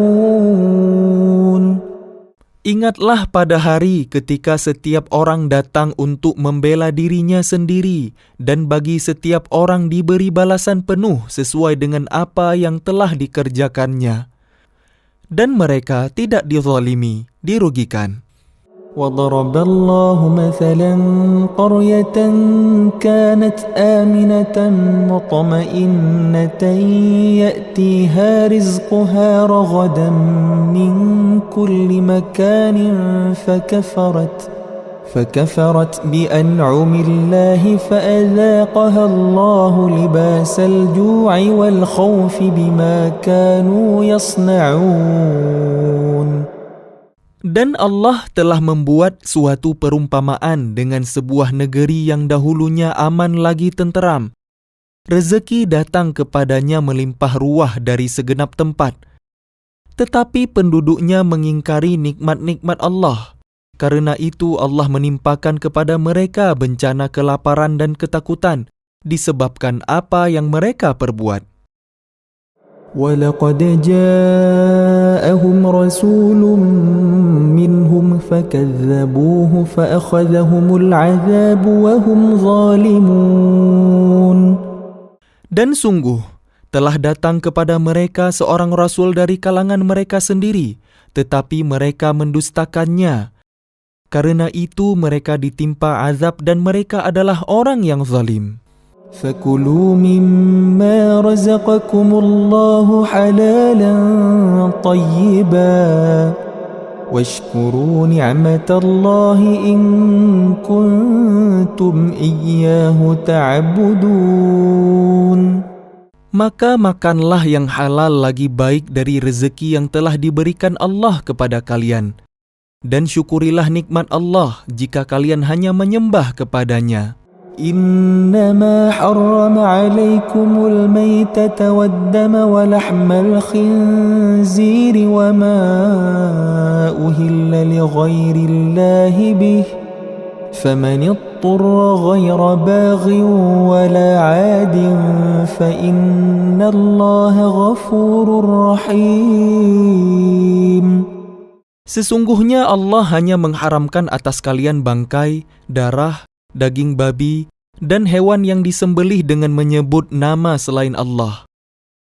Ingatlah pada hari ketika setiap orang datang untuk membela dirinya sendiri, dan bagi setiap orang diberi balasan penuh sesuai dengan apa yang telah dikerjakannya. Dan mereka tidak dizalimi, dirugikan. وضرب الله مثلا قرية كانت آمنة مطمئنة يأتيها رزقها رغدا من كل مكان فكفرت بأنعم الله فأذاقها الله لباس الجوع والخوف بما كانوا يصنعون. Dan Allah telah membuat suatu perumpamaan dengan sebuah negeri yang dahulunya aman lagi tenteram. Rezeki datang kepadanya melimpah ruah dari segenap tempat. Tetapi penduduknya mengingkari nikmat-nikmat Allah. Karena itu Allah menimpakan kepada mereka bencana kelaparan dan ketakutan disebabkan apa yang mereka perbuat. وَلَقَدْ جَاءَهُمْ رَسُولٌ مِّنْهُمْ فَكَذَّبُوهُ فَأَخَذَهُمُ الْعَذَابُ وَهُمْ ظَالِمُونَ. Dan sungguh, telah datang kepada mereka seorang rasul dari kalangan mereka sendiri, tetapi mereka mendustakannya. Karena itu mereka ditimpa azab dan mereka adalah orang yang zalim. فَكُلُوا مِمَّا رَزَقَكُمُ اللَّهُ حَلَالًا طَيِّبًا وَاشْكُرُوا نِعْمَةَ اللَّهِ إِن كُنتُمْ إِيَّاهُ تَعْبُدُونَ. Maka makanlah yang halal lagi baik dari rezeki yang telah diberikan Allah kepada kalian. Dan syukurilah nikmat Allah jika kalian hanya menyembah kepadanya. إنما حرم عليكم الميتة والدم ولحم الخنزير وما أهل لغير الله به فمن اضطر غير باغ ولا عاد فإن الله غفور رحيم. Sesungguhnya Allah hanya mengharamkan atas kalian bangkai, darah, daging babi, dan hewan yang disembelih dengan menyebut nama selain Allah.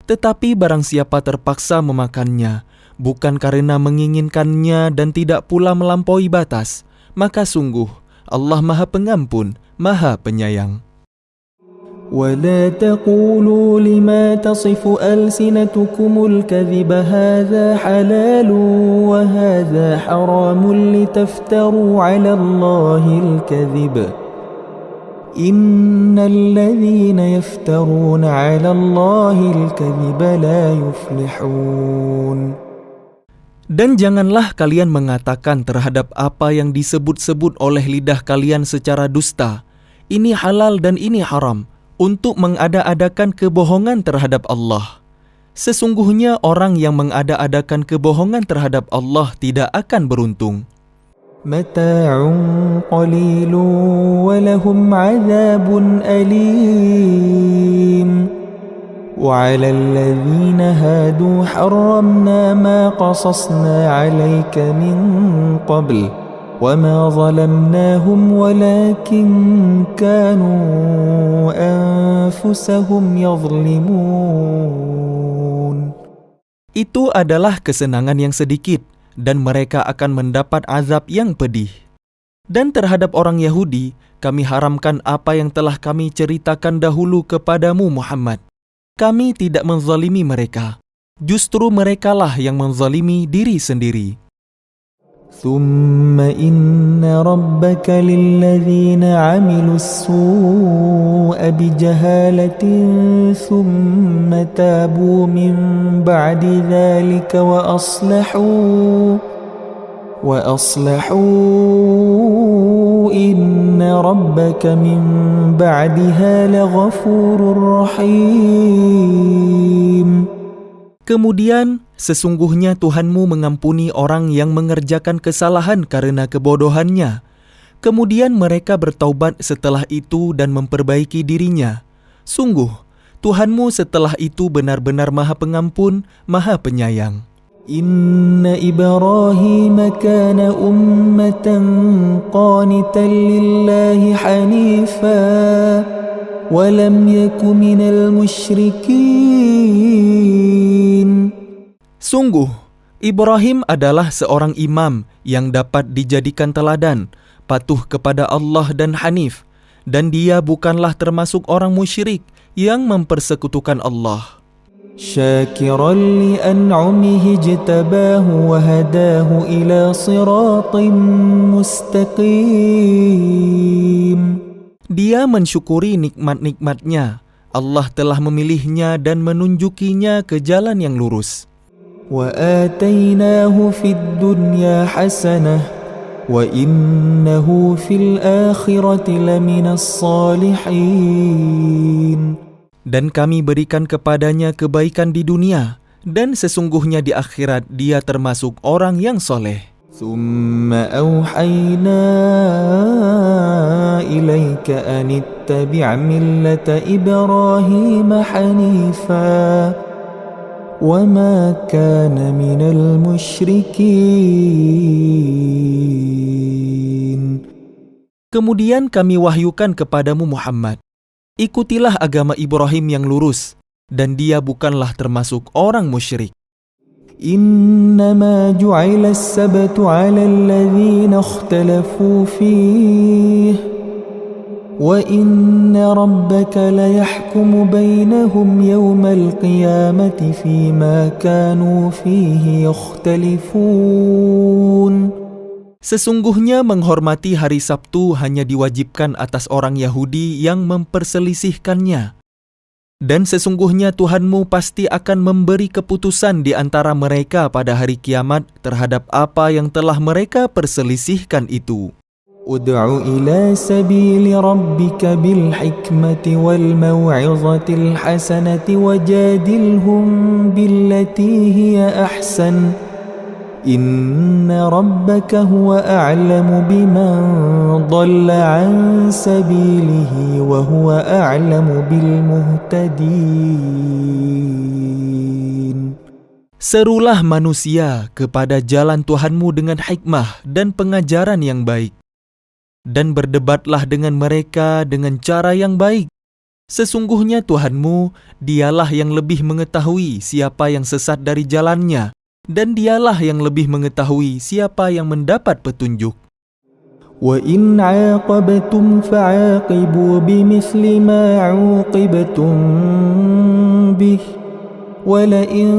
Tetapi barang siapa terpaksa memakannya, bukan karena menginginkannya dan tidak pula melampaui batas, maka sungguh Allah Maha Pengampun, Maha Penyayang. ولا تقولوا لما تصف ألسنتكم الكذب هذا حلال وهذا حرام لتفتروا على الله الكذب إن الذين يفترون على الله الكذب لا يفلحون. Dan janganlah kalian mengatakan terhadap apa yang disebut-sebut oleh lidah kalian secara dusta, ini halal dan ini haram, untuk mengada-adakan kebohongan terhadap Allah. Sesungguhnya orang yang mengada-adakan kebohongan terhadap Allah tidak akan beruntung. متاع قليل ولهم عذاب أليم وعلى الذين هادوا حرمنا ما قصصنا عليك من قبل وما ظلمناهم ولكن كانوا أنفسهم يظلمون. Itu adalah kesenangan yang sedikit, dan mereka akan mendapat azab yang pedih. Dan terhadap orang Yahudi, kami haramkan apa yang telah kami ceritakan dahulu kepadamu Muhammad. Kami tidak menzalimi mereka. Justru merekalah yang menzalimi diri sendiri. ثم إن ربك للذين عملوا السوء بجهالة ثم تابوا من بعد ذلك وأصلحوا إن ربك من بعدها لغفور رحيم. Kemudian, sesungguhnya Tuhanmu mengampuni orang yang mengerjakan kesalahan karena kebodohannya. Kemudian mereka bertaubat setelah itu dan memperbaiki dirinya. Sungguh, Tuhanmu setelah itu benar-benar Maha Pengampun, Maha Penyayang. Inna Ibrahim kana ummatan qanitan lillahi hanifa wa lam yaku minal musyrikin. Sungguh, Ibrahim adalah seorang imam yang dapat dijadikan teladan, patuh kepada Allah dan hanif, dan dia bukanlah termasuk orang musyrik yang mempersekutukan Allah. Syakiran li an'umihi jtabahu wa hadahu ila siratin mustaqim. Dia mensyukuri nikmat-nikmatnya. Allah telah memilihnya dan menunjukinya ke jalan yang lurus. Wa atainahu fid dunya hasanah wa innahu fil akhirati laminas salihin. Dan kami berikan kepadanya kebaikan di dunia, dan sesungguhnya di akhirat dia termasuk orang yang soleh. Thumma awhayna ilayka an ittabi' millata Ibrahim hanifa wa ma kana minal musyrikin. Kemudian kami wahyukan kepadamu Muhammad, ikutilah agama Ibrahim yang lurus, dan dia bukanlah termasuk orang musyrik. Innama ju'ila as-sabtu 'ala alladhina ikhtalafu fihi wa inna rabbaka la yahkumu bainahum yawmal qiyamati fima kanu fihi yakhtalifun. Sesungguhnya menghormati hari Sabtu hanya diwajibkan atas orang Yahudi yang memperselisihkannya. Dan sesungguhnya Tuhanmu pasti akan memberi keputusan di antara mereka pada hari kiamat terhadap apa yang telah mereka perselisihkan itu. Ud'u ila sabili rabbika bil hikmati wal maw'izatil hasanati wajadilhum billati hiya ahsan. Inna rabbaka huwa a'lamu biman dhalla an sabilihi wa huwa a'lamu bil muhtadin. Serulah manusia kepada jalan Tuhanmu dengan hikmah dan pengajaran yang baik. Dan berdebatlah dengan mereka dengan cara yang baik. Sesungguhnya Tuhanmu, dialah yang lebih mengetahui siapa yang sesat dari jalannya, dan dialah yang lebih mengetahui siapa yang mendapat petunjuk. Wa in 'aqabtum fa'aqibu bimithli ma 'uqibtum bih wa la in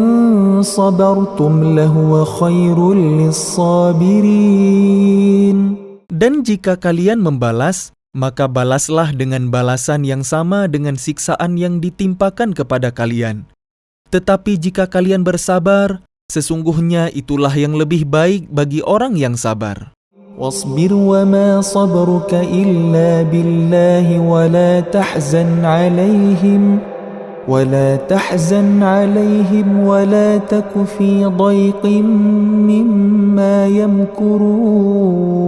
sabartum lahuwa khairul lis-sabirin. Dan jika kalian membalas, maka balaslah dengan balasan yang sama dengan siksaan yang ditimpakan kepada kalian. Tetapi jika kalian bersabar, sesungguhnya itulah yang lebih baik bagi orang yang sabar. Wasbir wa ma sabruka illa billahi wa la tahzan 'alaihim wa la taku fi dhayqin mimma yamkurun.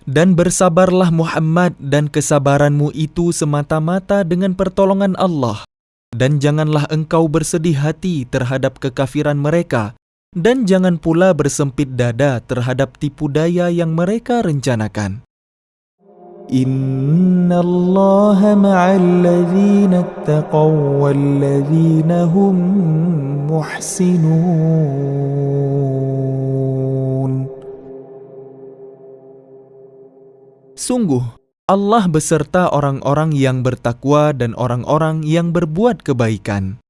Dan bersabarlah Muhammad, dan kesabaranmu itu semata-mata dengan pertolongan Allah. Dan janganlah engkau bersedih hati terhadap kekafiran mereka, dan jangan pula bersempit dada terhadap tipu daya yang mereka rencanakan. Inna Allaha ma'al ladhina attaqaw wal ladhina hum muhsinun. Sungguh, Allah beserta orang-orang yang bertakwa dan orang-orang yang berbuat kebaikan.